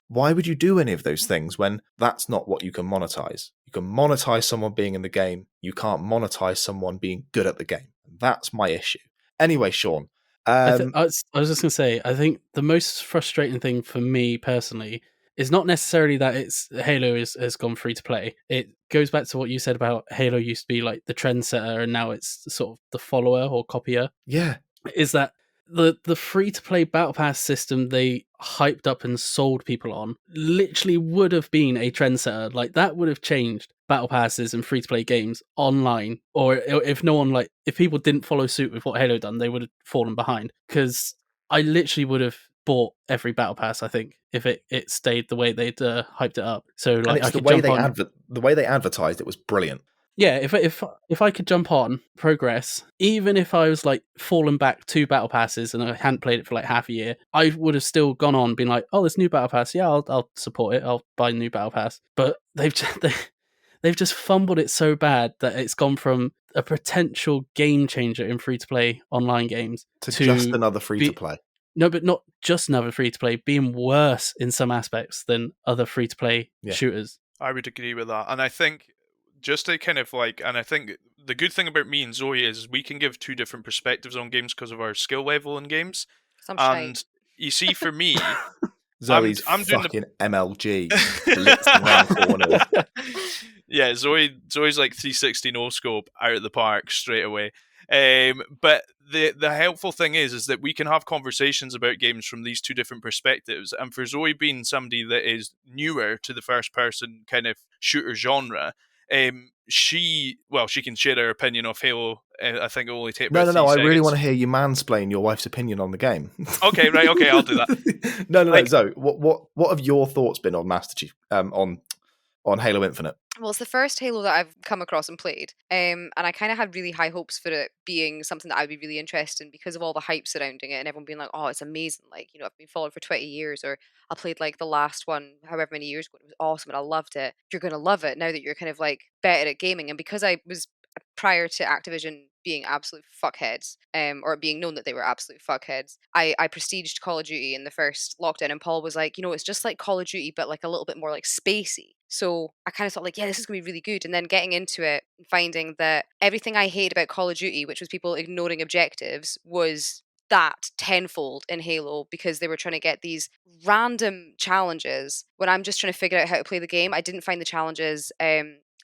Why would you do any of those things when that's not what you can monetize? You can monetize someone being in the game. You can't monetize someone being good at the game. That's my issue. Anyway, Shaun. I was just going to say, I think the most frustrating thing for me personally is not necessarily that Halo has gone free to play. It goes back to what you said about Halo used to be like the trendsetter and now it's sort of the follower or copier. Yeah. Is that the free-to-play Battle Pass system they hyped up and sold people on literally would have been a trendsetter. Like, that would have changed Battle Passes and free-to-play games online. Or if no one, like, if people didn't follow suit with what Halo done, they would have fallen behind. Because I literally would have bought every Battle Pass, I think, if it stayed the way they'd hyped it up. So, like, the way they advertised it was brilliant. Yeah, if I could jump on Progress, even if I was like fallen back 2 battle passes and I hadn't played it for like half a year, I would have still gone on, been like, oh, this new battle pass, yeah, I'll support it, I'll buy a new battle pass. But they've just fumbled it so bad that it's gone from a potential game changer in free to play online games to just another free to play. No, but not just another free to play, being worse in some aspects than other free to play shooters. I would agree with that, and I think. Just to kind of like, and I think the good thing about me and Zoe is we can give 2 different perspectives on games because of our skill level in games. And you see, for me, Zoe's I'm fucking MLG blitzing around corners. Yeah, Zoe's like 360 no scope out of the park straight away. But the helpful thing is that we can have conversations about games from these 2 different perspectives. And for Zoe being somebody that is newer to the first person kind of shooter genre, she can share her opinion of Halo. I think it will only take about 3 seconds. I really want to hear you mansplain your wife's opinion on the game. Okay, I'll do that. No, Zoe, what have your thoughts been on Master Chief on Halo Infinite? Well, it's the first Halo that I've come across and played, and I kind of had really high hopes for it being something that I would be really interested in because of all the hype surrounding it and everyone being like, oh, it's amazing, like, you know, I've been following for 20 years, or I played like the last one however many years ago, it was awesome and I loved it. You're going to love it now that you're kind of like better at gaming. And because I was prior to Activision being absolute fuckheads, or being known that they were absolute fuckheads, I prestiged Call of Duty in the first lockdown, and Paul was like, you know, it's just like Call of Duty, but like a little bit more like spacey. So I kind of thought like, yeah, this is going to be really good. And then getting into it and finding that everything I hate about Call of Duty, which was people ignoring objectives, was that tenfold in Halo because they were trying to get these random challenges when I'm just trying to figure out how to play the game. I didn't find the challenges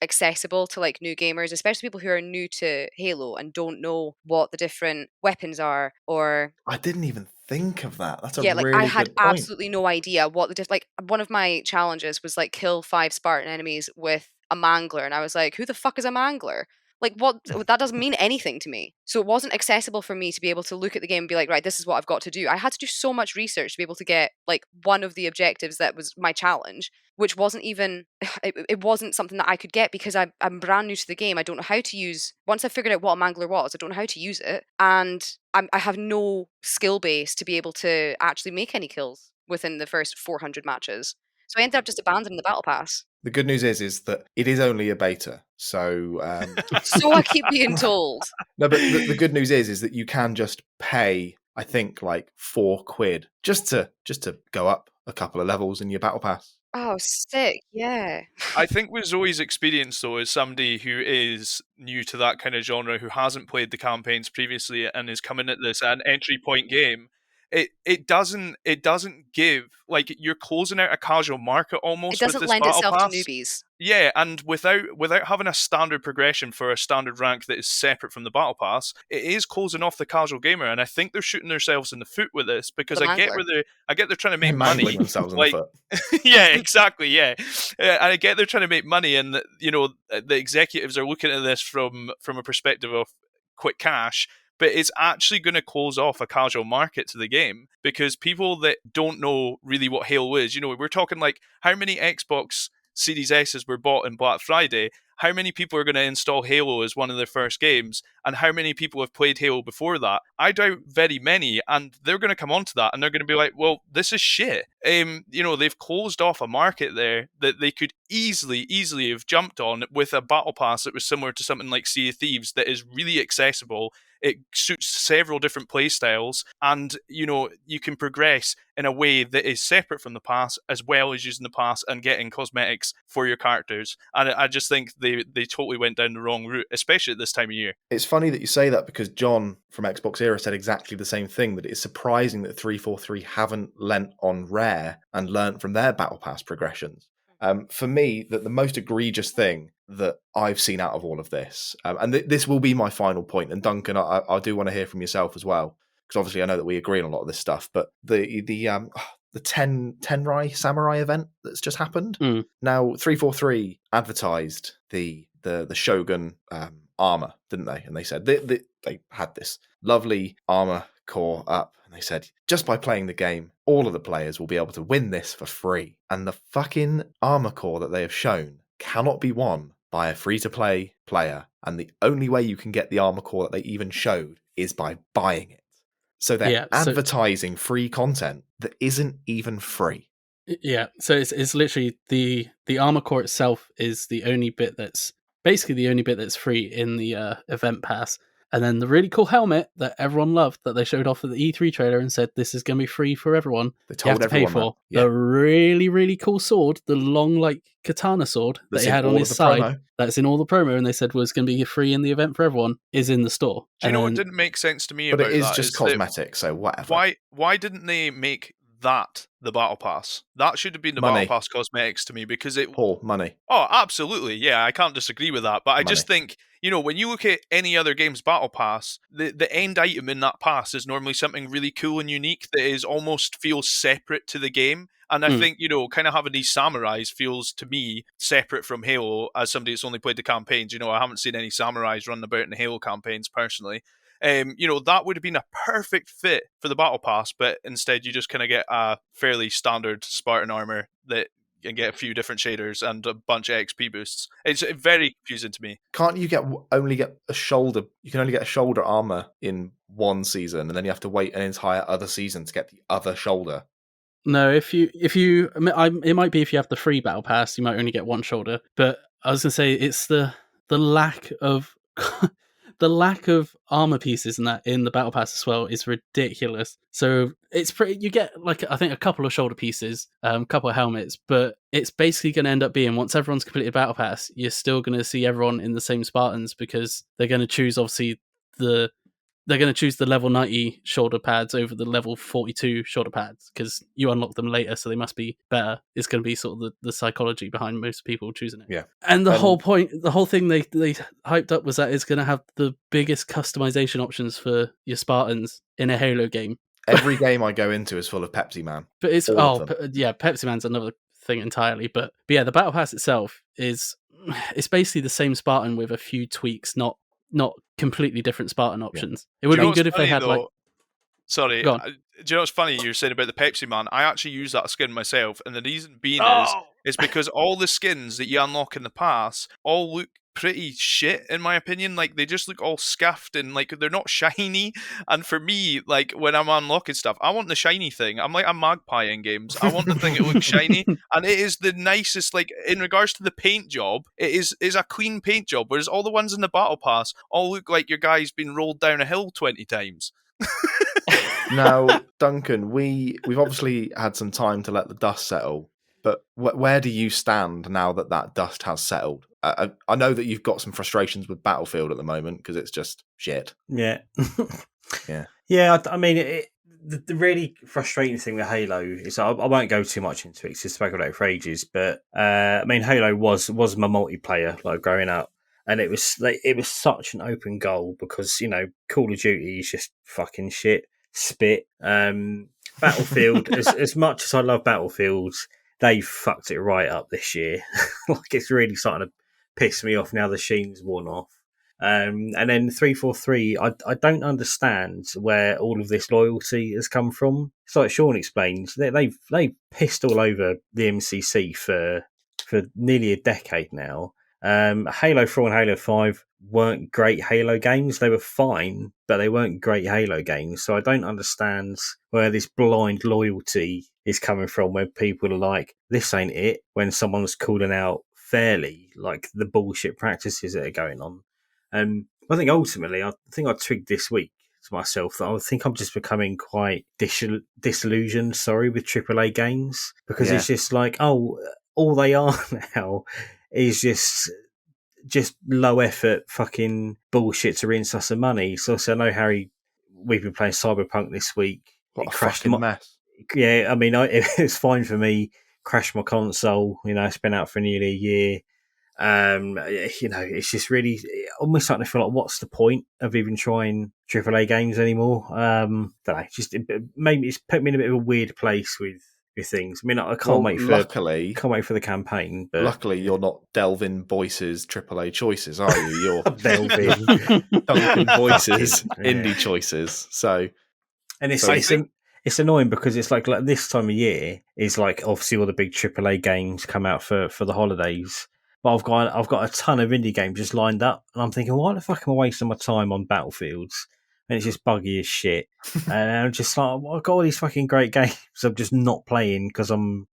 accessible to like new gamers, especially people who are new to Halo and don't know what the different weapons are. Or I didn't even think of that. That's a yeah, like really I had good point. absolutely no idea what the like one of my challenges was like kill 5 Spartan enemies with a mangler, and I was like, who the fuck is a mangler? Like, what? That doesn't mean anything to me. So it wasn't accessible for me to be able to look at the game and be like, right, this is what I've got to do. I had to do so much research to be able to get like one of the objectives that was my challenge, which wasn't even, it wasn't something that I could get because I'm brand new to the game. I don't know how to use, once I figured out what a mangler was, I don't know how to use it. And I have no skill base to be able to actually make any kills within the first 400 matches. So I ended up just abandoning the battle pass. The good news is that it is only a beta, so so I keep being told. No, but the good news is that you can just pay, I think, like £4 just to go up a couple of levels in your battle pass. Oh, sick! Yeah. I think with Zoe's experience, though, as somebody who is new to that kind of genre, who hasn't played the campaigns previously and is coming at this at an entry point game, it doesn't give, like, you're closing out a casual market almost. It doesn't with this lend battle itself pass. to newbies. Yeah, and without having a standard progression for a standard rank that is separate from the battle pass, it is closing off the casual gamer, and I think they're shooting themselves in the foot with this because I get they're trying to make money. Themselves in like, the foot. Yeah, exactly. Yeah, and I get they're trying to make money, and you know the executives are looking at this from a perspective of quick cash. but it's actually going to close off a casual market to the game, because people that don't know really what Halo is, we're talking like how many Xbox Series S's were bought in Black Friday, how many people are going to install Halo as one of their first games, and how many people have played Halo before that. I doubt very many, and they're going to come onto that and they're going to be like, well, this is shit. They've closed off a market there that they could easily have jumped on with a battle pass that was similar to something like Sea of Thieves, that is really accessible. It suits several different play styles, and you can progress in a way that is separate from the pass, as well as using the pass and getting cosmetics for your characters. And I just think they totally went down the wrong route, especially at this time of year. It's funny that you say that, because John from Xbox Era said exactly the same thing, that it's surprising that 343 haven't lent on Rare and learnt from their Battle Pass progressions. For me, the most egregious thing that I've seen out of all of this, and this will be my final point, and Duncan, I do want to hear from yourself as well, because obviously I know that we agree on a lot of this stuff, but the 10 Samurai event that's just happened. Now, 343 advertised the Shogun armor, didn't they? And they said they had this lovely armor core up, and they said, just by playing the game, all of the players will be able to win this for free. And the fucking armor core that they have shown cannot be won by a free-to-play player, and the only way you can get the armor core that they even showed is by buying it. So they're advertising free content that isn't even free. Yeah, so it's literally the armor core itself is the only bit that's free in the event pass. And then the really cool helmet that everyone loved, that they showed off at the E3 trailer and said, this is going to be free for everyone. They told you have to pay for. Yeah. The really, really cool sword, the long, like, katana sword that he had on his side, promo. That's in all the promo, and they said was going to be free in the event for everyone, is in the store. Do you know what didn't make sense to me about that? But it is just cosmetic, so whatever. Why didn't they make that the battle pass? That should have been the battle pass cosmetics to me, because it... Paul, money. Oh, absolutely. Yeah, I can't disagree with that. But I just think, when you look at any other game's battle pass, the end item in that pass is normally something really cool and unique that is almost feels separate to the game. And I think, kind of having these samurais feels, to me, separate from Halo, as somebody that's only played the campaigns. I haven't seen any samurais running about in the Halo campaigns, personally. That would have been a perfect fit for the battle pass, but instead you just kind of get a fairly standard Spartan armor that can get a few different shaders and a bunch of XP boosts. It's very confusing to me. Can't you only get a shoulder? You can only get a shoulder armor in one season, and then you have to wait an entire other season to get the other shoulder. No, if you, it might be if you have the free battle pass, you might only get one shoulder. But I was gonna say it's the lack of the lack of armor pieces in the battle pass as well is ridiculous. So it's pretty. You get I think a couple of shoulder pieces, a couple of helmets, but it's basically going to end up being, once everyone's completed battle pass, you're still going to see everyone in the same Spartans, because they're going to choose they're going to choose the level 90 shoulder pads over the level 42 shoulder pads, because you unlock them later, so they must be better. It's going to be sort of the psychology behind most people choosing it. Yeah. And the whole thing they hyped up was that it's going to have the biggest customization options for your Spartans in a Halo game. Every game I go into is full of Pepsi Man. But it's Pepsi Man's another thing entirely. But yeah, the battle pass itself it's basically the same Spartan with a few tweaks, not completely different Spartan options. Yeah. It would have been good if they had Sorry, do you know what's funny you're saying about the Pepsi Man? I actually use that skin myself, and the reason being is because all the skins that you unlock in the pass all look pretty shit, in my opinion. Like, they just look all scuffed and they're not shiny. And for me, when I'm unlocking stuff, I want the shiny thing. I'm like a magpie in games. I want the thing that looks shiny, and it is the nicest. In regards to the paint job, it is a clean paint job, whereas all the ones in the battle pass all look like your guy's been rolled down a hill 20 times. Now, Duncan, we've obviously had some time to let the dust settle, but where do you stand now that dust has settled? I know that you've got some frustrations with Battlefield at the moment because it's just shit. Yeah. Yeah. I mean, the really frustrating thing with Halo is I won't go too much into it because I spoke about it for ages, but I mean, Halo was my multiplayer growing up. And it was such an open goal because, Call of Duty is just fucking shit, spit. Battlefield, as much as I love Battlefield, they fucked it right up this year. It's really starting to piss me off now the sheen's worn off. And then 343, I don't understand where all of this loyalty has come from. It's like Shaun explains, they've pissed all over the MCC for nearly a decade now. Halo 4 and Halo 5 weren't great Halo games. They were fine, but they weren't great Halo games. So I don't understand where this blind loyalty is coming from, where people are like, this ain't it, when someone's calling out fairly, like the bullshit practices that are going on. I think ultimately, I twigged this week to myself that I think I'm just becoming quite disillusioned, with AAA games, because it's just like, oh, all they are now is just low effort fucking bullshit to rinse us some money. So I know, Harry, we've been playing Cyberpunk this week. What a fucking mess. Yeah, I mean, it's fine for me. Crashed my console. It's been out for nearly a year. It's just really almost starting to feel like, what's the point of even trying AAA games anymore? Don't know. Just maybe it's put me in a bit of a weird place with things. I mean, I can't wait for the campaign. But luckily, you're not Delvin Boyce's AAA choices, are you? You're Delvin Boyce's indie choices. So, and it's annoying because it's like this time of year is like obviously all the big AAA games come out for the holidays. But I've got a ton of indie games just lined up, and I'm thinking, why the fuck am I wasting my time on Battlefields? And it's just buggy as shit. And I'm just like, I've got all these fucking great games I'm just not playing because the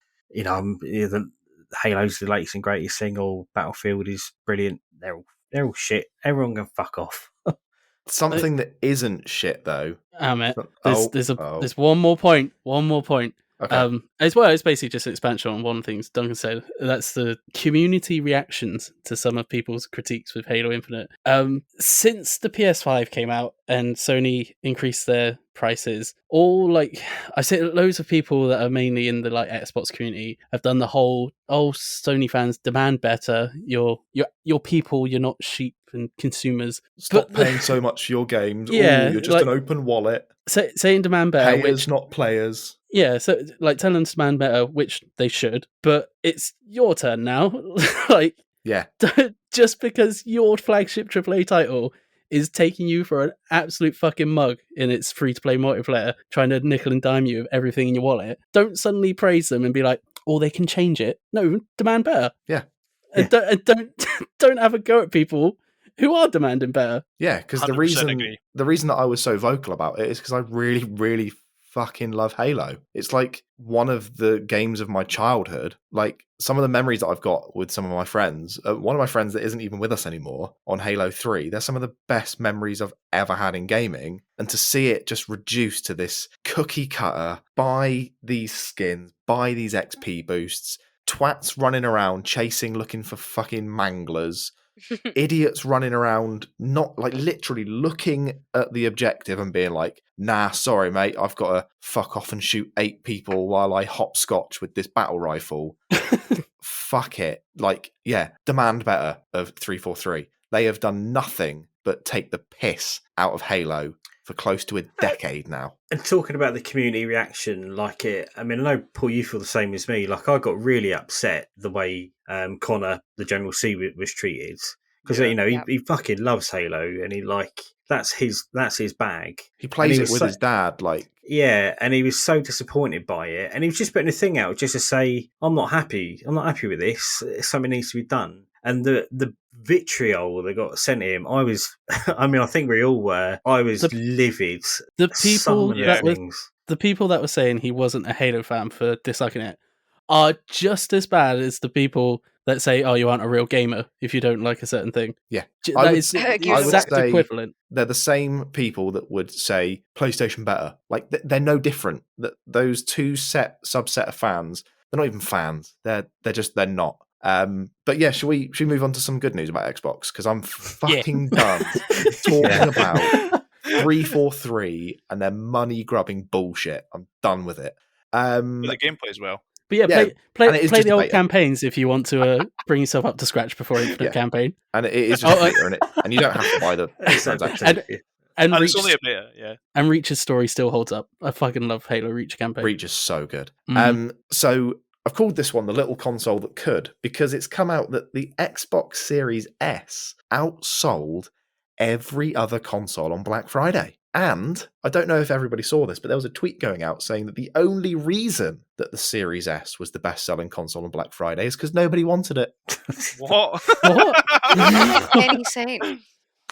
Halo's the latest and greatest thing, or Battlefield is brilliant. They're all shit. Everyone can fuck off. Something that isn't shit though. Mate, there's one more point. Okay. As well, it's basically just an expansion on one of the things Duncan said. That's the community reactions to some of people's critiques with Halo Infinite. Since the PS5 came out and Sony increased their prices, I see loads of people that are mainly in the Xbox community have done the whole, Sony fans demand better. You're people. You're not sheep and consumers. Stop paying so much for your games. Yeah, you're just an open wallet. Saying demand better, payers, not players. Yeah, so tell them to demand better, which they should, but it's your turn now. Just because your flagship AAA title is taking you for an absolute fucking mug in its free-to-play multiplayer, trying to nickel and dime you of everything in your wallet, don't suddenly praise them and be like, they can change it. No, demand better. Yeah. And don't have a go at people who are demanding better. Yeah, because the reason that I was so vocal about it is because I really, really fucking love Halo. It's like one of the games of my childhood. Like some of the memories that I've got with some of my friends, one of my friends that isn't even with us anymore on Halo 3, they're some of the best memories I've ever had in gaming. And to see it just reduced to this cookie cutter, buy these skins, buy these XP boosts, twats running around chasing, looking for fucking manglers, idiots running around, not literally looking at the objective and being like, nah, sorry, mate, I've got to fuck off and shoot 8 people while I hopscotch with this battle rifle. Fuck it. Demand better of 343. They have done nothing but take the piss out of Halo for close to a decade now. And talking about the community reaction, I know, Paul, you feel the same as me. I got really upset the way Connor, the General C, was treated. Because, he fucking loves Halo, and that's his bag. He plays it with his dad, Yeah, and he was so disappointed by it. And he was just putting a thing out just to say, I'm not happy with this. Something needs to be done. And the vitriol that got sent to him, I think we all were. I was livid. The people that were saying he wasn't a Halo fan for disliking it are just as bad as the people that say, you aren't a real gamer if you don't like a certain thing. Yeah. That is the exact equivalent. They're the same people that would say PlayStation better. They're no different. Those two subset of fans, they're not even fans. They're not. But yeah, should we move on to some good news about Xbox? Because I'm fucking done talking about 343 and their money grubbing bullshit. I'm done with it. But the gameplay as well. But play the old campaigns if you want to bring yourself up to scratch before Infinite campaign. And it is just beta, and you don't have to buy the transaction. And it's only a beta, yeah. And Reach's story still holds up. I fucking love Halo Reach campaign. Reach is so good. So I've called this one the little console that could, because it's come out that the Xbox Series S outsold every other console on Black Friday. And I don't know if everybody saw this, but there was a tweet going out saying that the only reason that the Series S was the best-selling console on Black Friday is because nobody wanted it. What? What? Insane.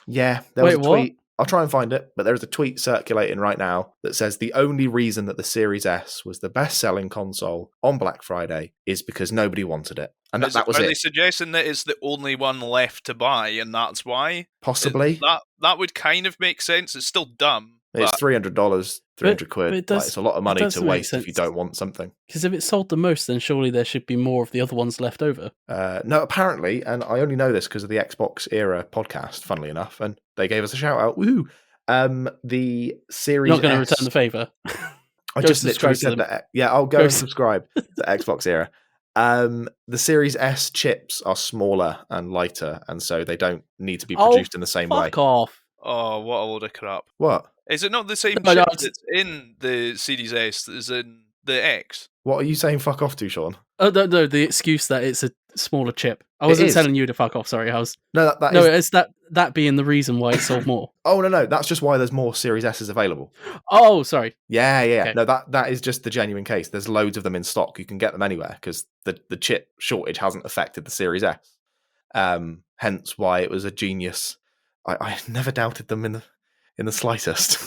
Yeah, there was Wait, a what? tweet. I'll try and find it, but there's a tweet circulating right now that says the only reason that the Series S was the best-selling console on Black Friday is because nobody wanted it. And that was Are they it. suggesting that it's the only one left to buy, and that's why? Possibly. That would kind of make sense. It's still dumb. It's but- $300, £300 but quid. it does- It's a lot of it money does to make waste if you sense. don't want something. Because if it sold the most, then surely there should be more of the other ones left over. No, apparently, and I only know this because of the Xbox Era podcast, funnily enough, and they gave us a shout out. Woohoo! The Series Not going to S- return the favour. I Go just literally subscribe to said them. that. Yeah, I'll go Go and s- subscribe to Xbox Era. The Series S chips are smaller and lighter, and so they don't need to be produced in the same way. Fuck off. Oh, what a load of crap! What? Is it not the same No, chip it's- that's in the Series S that is in the X? What are you saying fuck off to, Sean? Oh, no, the excuse that it's a smaller chip. I wasn't is. telling you to fuck off, sorry. No, that No, is... it's that being the reason why it sold more. Oh, no, that's just why there's more Series S's available. Oh, sorry. Yeah. Okay. No, that is just the genuine case. There's loads of them in stock. You can get them anywhere because the chip shortage hasn't affected the Series S. Hence why it was a genius. I never doubted them in the slightest.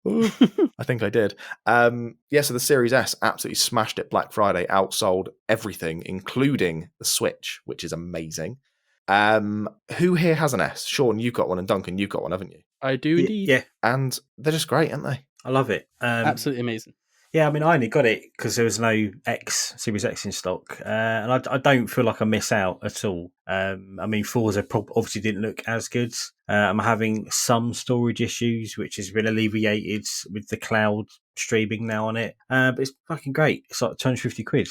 I think I did. So the Series S absolutely smashed it Black Friday, outsold everything, including the Switch, which is amazing. Who here has an S? Shaun, you've got one, and Duncan, you've got one, haven't you? I do indeed. Yeah, And they're just great, aren't they? I love it. Absolutely amazing. Yeah, I mean, I only got it because there was no Series X in stock, and I don't feel like I miss out at all. I mean, Forza obviously didn't look as good. I'm having some storage issues, which has been alleviated with the cloud streaming now on it. But it's fucking great. It's like 250 quid.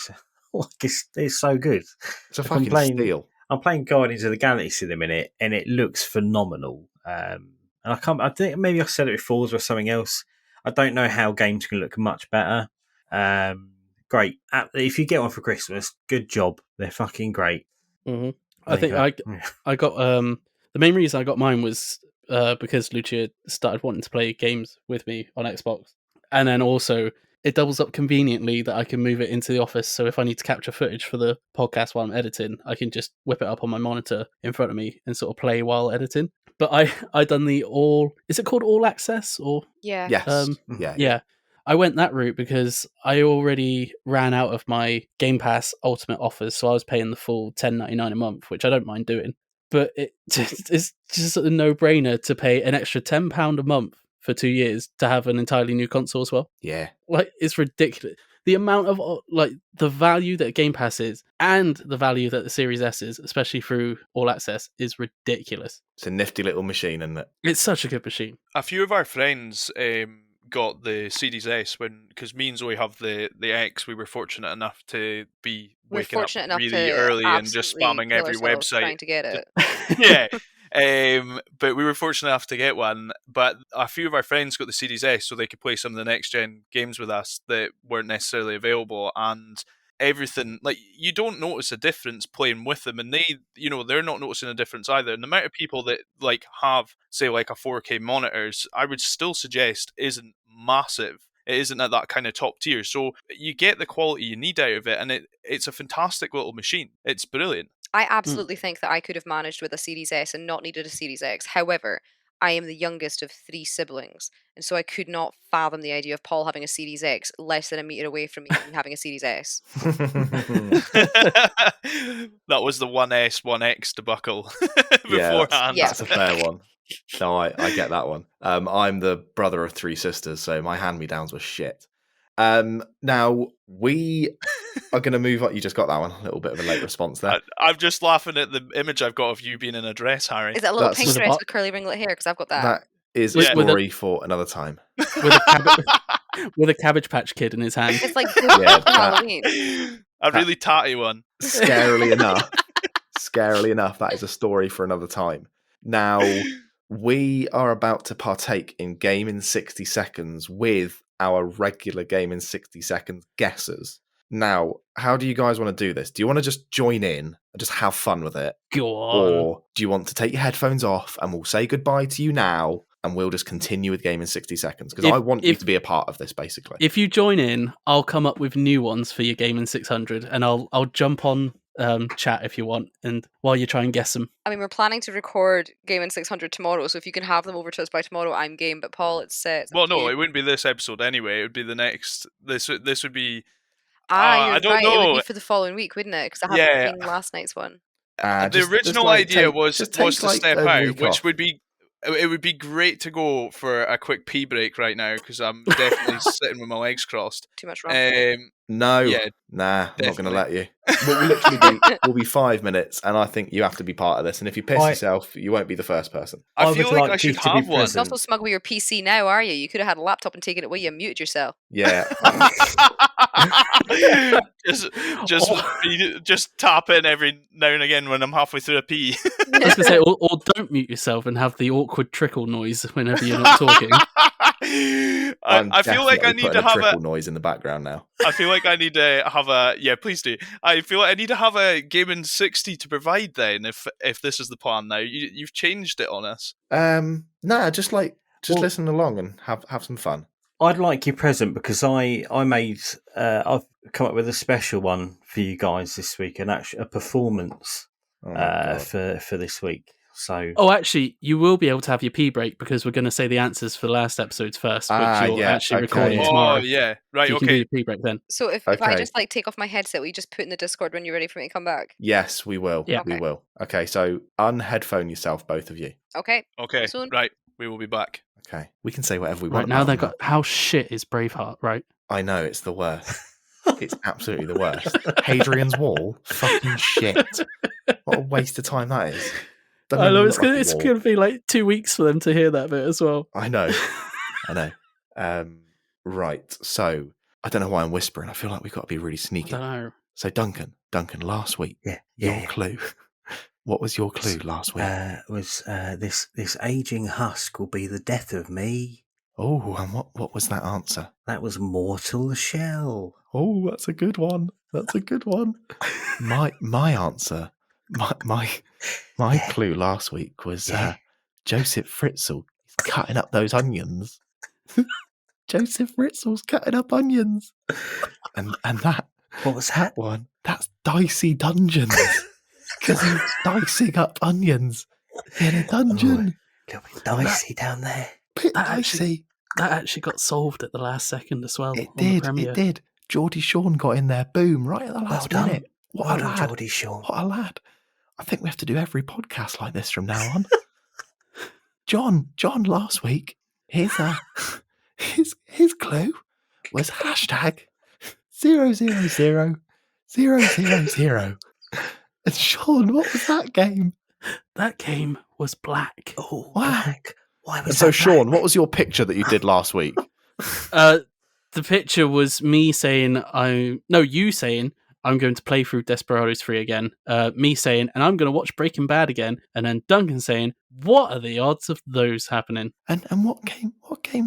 Like it's so good. It's a Like, fucking steal. I'm playing Guardians of the Galaxy at the minute, and it looks phenomenal. And I think maybe I said it with Forza or something else. I don't know how games can look much better. Great. If you get one for Christmas, good job. They're fucking great. Mm-hmm. I got the main reason I got mine was because Lucia started wanting to play games with me on Xbox, and then also it doubles up conveniently that I can move it into the office. So if I need to capture footage for the podcast while I'm editing, I can just whip it up on my monitor in front of me and sort of play while editing. But I done the is it called all access or Yeah. Yes. yeah. I went that route because I already ran out of my Game Pass Ultimate offers, so I was paying the full $10.99 a month, which I don't mind doing. But it's just a no-brainer to pay an extra £10 a month for 2 years to have an entirely new console as well. Yeah. Like, it's ridiculous. The amount of the value that Game Pass is and the value that the Series S is, especially through All Access, is ridiculous. It's a nifty little machine, isn't it? It's such a good machine. A few of our friends got the Series S because me and Zoe have the X. We were fortunate enough to be We're waking up fortunate enough really to early and just absolutely spamming kill every ourselves website. trying to get it. Yeah. But we were fortunate enough to get one. But a few of our friends got the Series S so they could play some of the next gen games with us that weren't necessarily available. And everything, like, you don't notice a difference playing with them, and they're not noticing a difference either. And the amount of people that like have, say, like a 4K monitors, I would still suggest isn't massive. It isn't at that kind of top tier. So you get the quality you need out of it, and it's a fantastic little machine. It's brilliant. I absolutely think that I could have managed with a Series S and not needed a Series X. However, I am the youngest of 3 siblings, and so I could not fathom the idea of Paul having a Series X less than a meter away from me and having a Series S. That was the 1S, 1X debacle Yeah, beforehand. Yeah. That's a fair one. No, I get that one. I'm the brother of 3 sisters, so my hand-me-downs were shit. Now, we are going to move on. You just got that one. A little bit of a late response there. I'm just laughing at the image I've got of you being in a dress, Harry. Is that a little That's- pink With a dress what? with curly ringlet hair? Because I've got that. That is a With a- story for another time. with a Cabbage Patch Kid in his hand. It's like Yeah, Halloween. A really tatty one. Scarily enough, that is a story for another time. Now, we are about to partake in Game in 60 Seconds with our regular Game in 60 Seconds guessers. Now, how do you guys want to do this? Do you want to just join in and just have fun with it? Go on. Or do you want to take your headphones off and we'll say goodbye to you now and we'll just continue with Game in 60 seconds? Because I want you to be a part of this, basically. If you join in, I'll come up with new ones for your Game in 600 and I'll jump on chat if you want, and while you try and guess them. I mean, we're planning to record Game in 600 tomorrow, so if you can have them over to us by tomorrow, I'm game. But Paul, it's up Well, to no, you. it wouldn't be this episode anyway. It would be the next. This would be. You're I don't right. It know. would be for the following week, wouldn't it? Because I haven't seen last night's one. The original idea was to step out, which would be. It would be great to go for a quick pee break right now because I'm definitely sitting with my legs crossed. Too much wrong. No, yeah, nah, I'm not going to definitely. let you. We'll literally will be 5 minutes, and I think you have to be part of this. And if you piss yourself, you won't be the first person. I feel would like I like you should to be have one. You're not so smug with your PC now, are you? You could have had a laptop and taken it with you and muted yourself. Yeah. just tap in every now and again when I'm halfway through a pee. I was going to say, or don't mute yourself and have the awkward trickle noise whenever you're not talking. I feel like I need to have trickle noise in the background now. I feel like I need to have a please do. I feel like I need to have a Game in 60 to provide then if this is the plan now. You've changed it on us. Nah, just listen along and have some fun. I'd like your present because I've come up with a special one for you guys this week, and actually a performance for this week. So, actually, you will be able to have your pee break because we're going to say the answers for the last episodes first, which you're actually recording tomorrow. Oh, yeah. Right, so you can do your pee break then. So if I just take off my headset, will you just put in the Discord when you're ready for me to come back? Yes, we will. Yeah. We will. Okay, so unheadphone yourself, both of you. Okay. Soon. Right, we will be back. Okay, we can say whatever we Right want. now they've got how shit is Braveheart, right? I know, it's the worst. It's absolutely the worst. Hadrian's Wall, fucking shit. What a waste of time that is. I know it's gonna be like 2 weeks for them to hear that bit as well. I know. Right. So I don't know why I'm whispering. I feel like we've got to be really sneaky. I don't know. So Duncan, last week, your clue. What was your clue last week? Was this aging husk will be the death of me. Oh, and what was that answer? That was mortal shell. Oh, that's a good one. My answer, my clue last week was Joseph Fritzl. He's cutting up those onions. Joseph Fritzl's cutting up onions. And that, what was that one? That's Dicey Dungeons. Because he's dicing up onions in a dungeon. A little bit dicey down there. Bit dicey. That actually got solved at the last second as well. It did. Geordie Shaun got in there. Boom, right at the last minute. What a lad. Geordie Shaun. What a lad. I think we have to do every podcast like this from now on. John, last week, his clue was hashtag 0000000. And Shaun, what was that game? That game was black. Oh, wow. Black. Why was so, that Shaun, black? what was your picture that you did last week? The picture was me saying, you saying, I'm going to play through Desperados 3 again. Me saying, and I'm going to watch Breaking Bad again. And then Duncan saying, what are the odds of those happening? And what game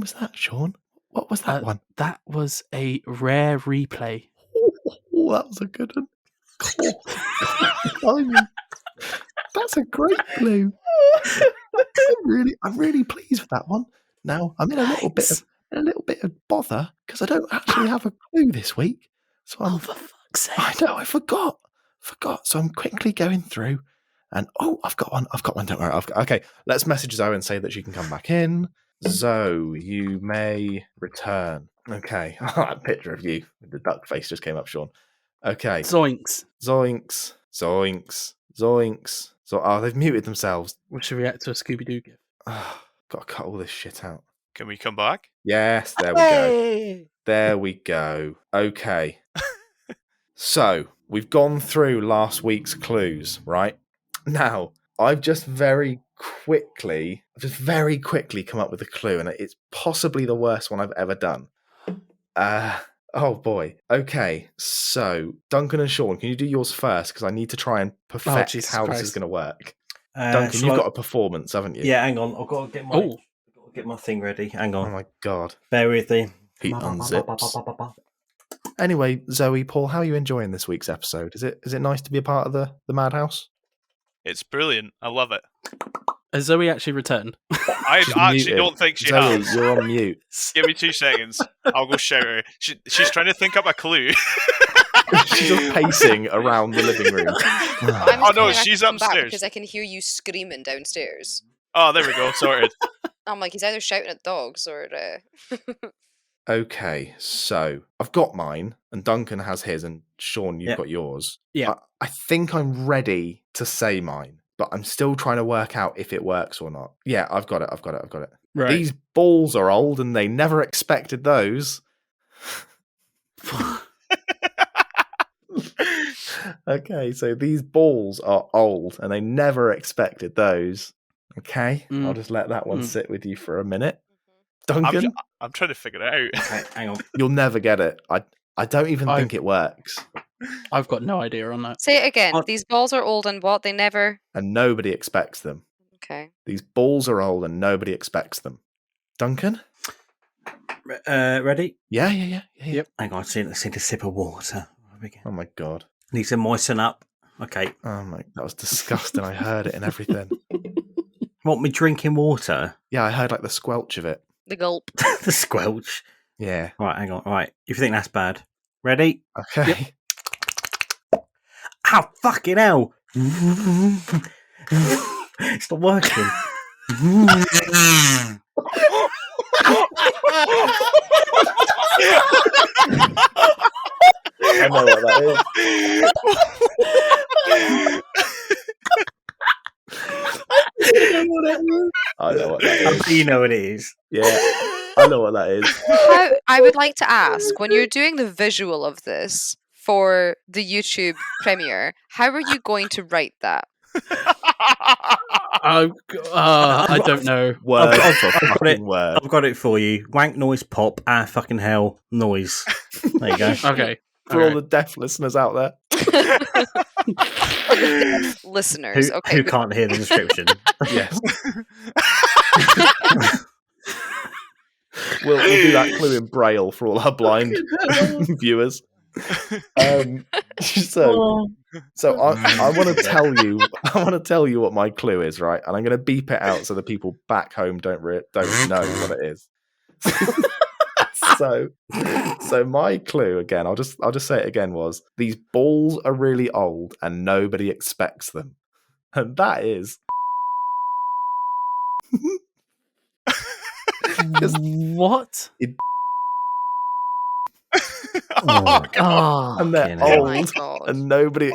was that, Shaun? What was that one? That was a rare replay. Oh, that was a good one. That's a great clue. I'm really pleased with that one. Now I'm in a little bit of bother because I don't actually have a clue this week. So for fuck's sake! I know I forgot. So I'm quickly going through, and I've got one. Don't worry. Okay, let's message Zoe and say that she can come back in. Zoe, you may return. Okay, that picture of you with the duck face just came up, Shaun. Okay. Zoinks. So, they've muted themselves. We should react to a Scooby-Doo gif. Got to cut all this shit out. Can we come back? Yes, there we go. There we go. Okay. So, we've gone through last week's clues, right? Now, I've just very quickly come up with a clue, and it's possibly the worst one I've ever done. Oh boy. Okay, so Duncan and Shaun, can you do yours first? Because I need to try and perfect how this is going to work. Duncan, you've got a performance, haven't you? Yeah, hang on. I've got to get my thing ready. Hang on. Oh my god. Bear with me. He unzips. Anyway, Zoe, Paul, how are you enjoying this week's episode? Is it nice to be a part of the madhouse? It's brilliant. I love it. Has Zoe actually returned? I She's actually muted. don't think she Zoe, has. you're on mute. Give me 2 seconds. I'll go shout her. She's trying to think up a clue. She's just pacing around the living room. I'm Oh, no, assuming I she's can come back upstairs. because I can hear you screaming downstairs. Oh, there we go. Sorted. I'm like, he's either shouting at dogs or. Okay, so I've got mine, and Duncan has his, and Shaun, you've got yours. Yeah. I think I'm ready to say mine, but I'm still trying to work out if it works or not. Yeah, I've got it. Right. These balls are old, and they never expected those. Okay, so these balls are old, and they never expected those. Okay, I'll just let that one sit with you for a minute. Duncan, I'm trying to figure it out. Okay, hang on. you'll never get it. I don't even think it works. I've got no idea on that. Say it again. These balls are old and what? They never. And nobody expects them. Okay. These balls are old and nobody expects them. Duncan? Ready? Yeah. Yep. Hang on, I need a sip of water. Oh my god. Need to moisten up. Okay. Oh my, that was disgusting. I heard it and everything. Want me drinking water? Yeah, I heard like the squelch of it. The gulp. The squelch. Yeah. Right, hang on. Right, if you think that's bad. Ready? Okay. Ow, fucking hell! It's not working. I know what that is. I know what that is. You know what it is. Yeah, I know what that is. I would like to ask, when you're doing the visual of this for the YouTube premiere, how are you going to write that? I don't know. Word I've for got fucking it. word. I've got it for you. Wank noise pop, fucking hell noise. There you go. Okay. For all the deaf listeners out there. Listeners, okay. Who can't hear the description? Yes. We'll do that clue in Braille for all our blind viewers. So I want to tell you what my clue is, right? And I'm going to beep it out so the people back home don't know what it is. So my clue again, I'll just say it again, was these balls are really old and nobody expects them, and that is. What? Oh, God. And they're fucking hell. Oh my old God. and nobody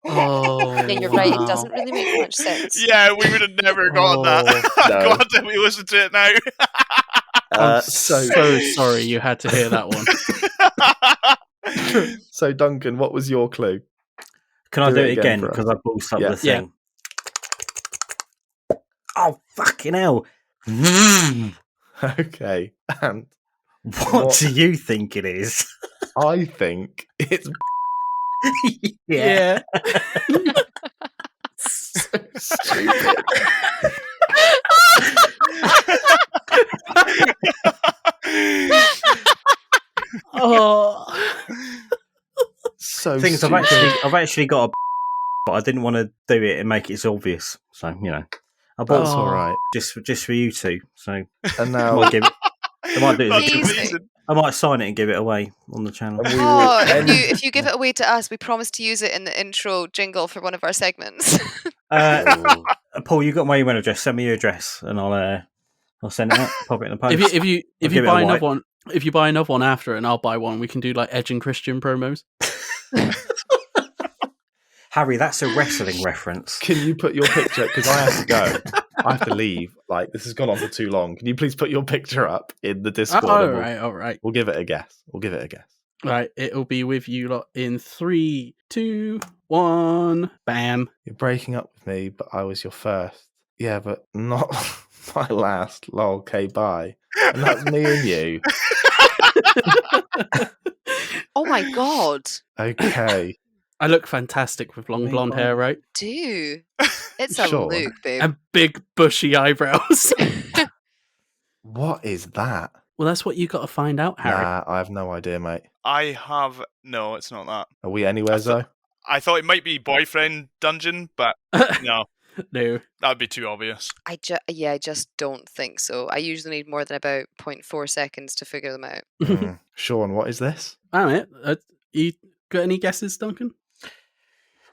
Oh, Yeah, you're right. It doesn't really make much sense. Yeah, we would have never gotten that. I'm no. glad that we listen to it now. I'm so sorry you had to hear that one. So Duncan, what was your clue? Can I do it again? for us. Because I ballsed up Yeah. the thing. Oh, fucking hell. Okay, and What do you think it is? I think it's Yeah. so stupid. Oh. So Things stupid. I've actually got a but I didn't want to do it and make it so obvious. So, I bought That's all right. just for you two. So And I now might give it. I might do it. That's Please. amazing. I might sign it and give it away on the channel. And we Oh, will if you give it away to us, we promise to use it in the intro jingle for one of our segments. Paul, you got my email address. Send me your address, and I'll send it out. Pop it in the post. If you I'll give it buy a another white. one, if you buy another one after it and I'll buy one, we can do like Edge and Christian promos. Harry, that's a wrestling reference. Can you put your picture? Because I have to go. I have to leave. Like, this has gone on for too long. Can you please put your picture up in the Discord? and All right. We'll give it a guess. Right, it'll be with you lot in 3, 2, 1. Bam. You're breaking up with me, but I was your first. Yeah, but not my last. Lol, okay, bye. And that's me and you. Oh my God. Okay. I look fantastic with long blonde hair, right? Do. It's a Sure. look, babe. And big bushy eyebrows. What is that? Well, that's what you got to find out, Harry. Nah, I have no idea, mate. No, it's not that. Are we anywhere, Zoe? I thought it might be boyfriend dungeon, but no, No. that'd be too obvious. I just don't think so. I usually need more than about 0.4 seconds to figure them out. Sean, what is this? Damn it. You got any guesses, Duncan?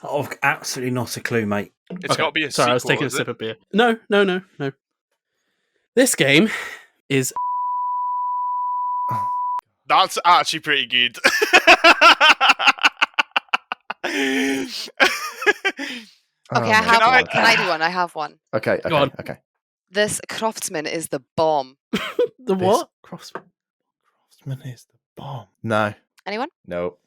I've absolutely not a clue, mate. It's got to be a Sorry, sequel, I was taking a is sip it? of beer. No. This game is... That's actually pretty good. Okay, Oh, my God. Can I do one? I have one. Okay. Go on. This craftsman is the bomb. The what? Craftsman is the bomb. No. Anyone? No.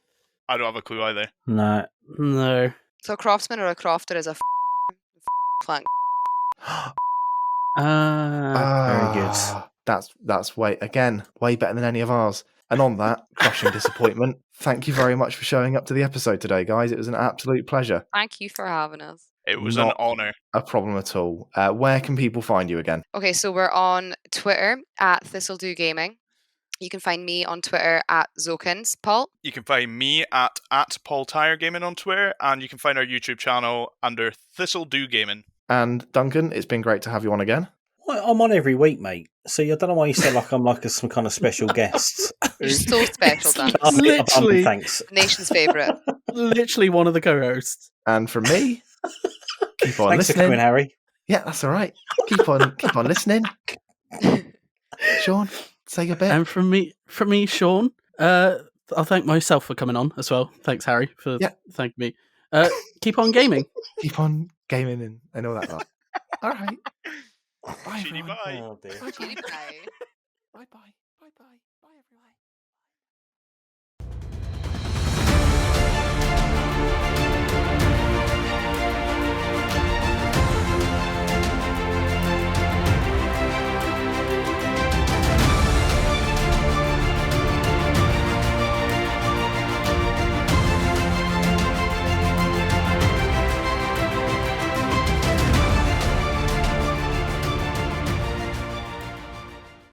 I don't have a clue either. No. No. So a craftsman or a crafter is a clank. Very good. That's way better than any of ours. And on that crushing disappointment, thank you very much for showing up to the episode today, guys. It was an absolute pleasure. Thank you for having us. It was an honour. A problem at all. Where can people find you again? Okay, so we're on Twitter at Thistle'Do Gaming. You can find me on Twitter at Zokins. Paul? You can find me at Paul Tire Gaming on Twitter, and you can find our YouTube channel under Thistle'Do Gaming. And Duncan, it's been great to have you on again. Well, I'm on every week, mate. So I don't know why you say like I'm like some kind of special guest. You're so special, Dan. Literally. Thanks. Nation's favourite. Literally one of the co-hosts. And from me, keep on Thanks for listening. coming, Harry. Yeah, that's all right. Keep on listening. Sean, say your bit. And from me, Shaun, I'll thank myself for coming on as well. Thanks, Harry, for thanking me. Keep on gaming. Keep on gaming and all that lot. All right. Bye, Cheery everyone. bye. Oh, dear. Bye. Bye-bye. Bye-bye.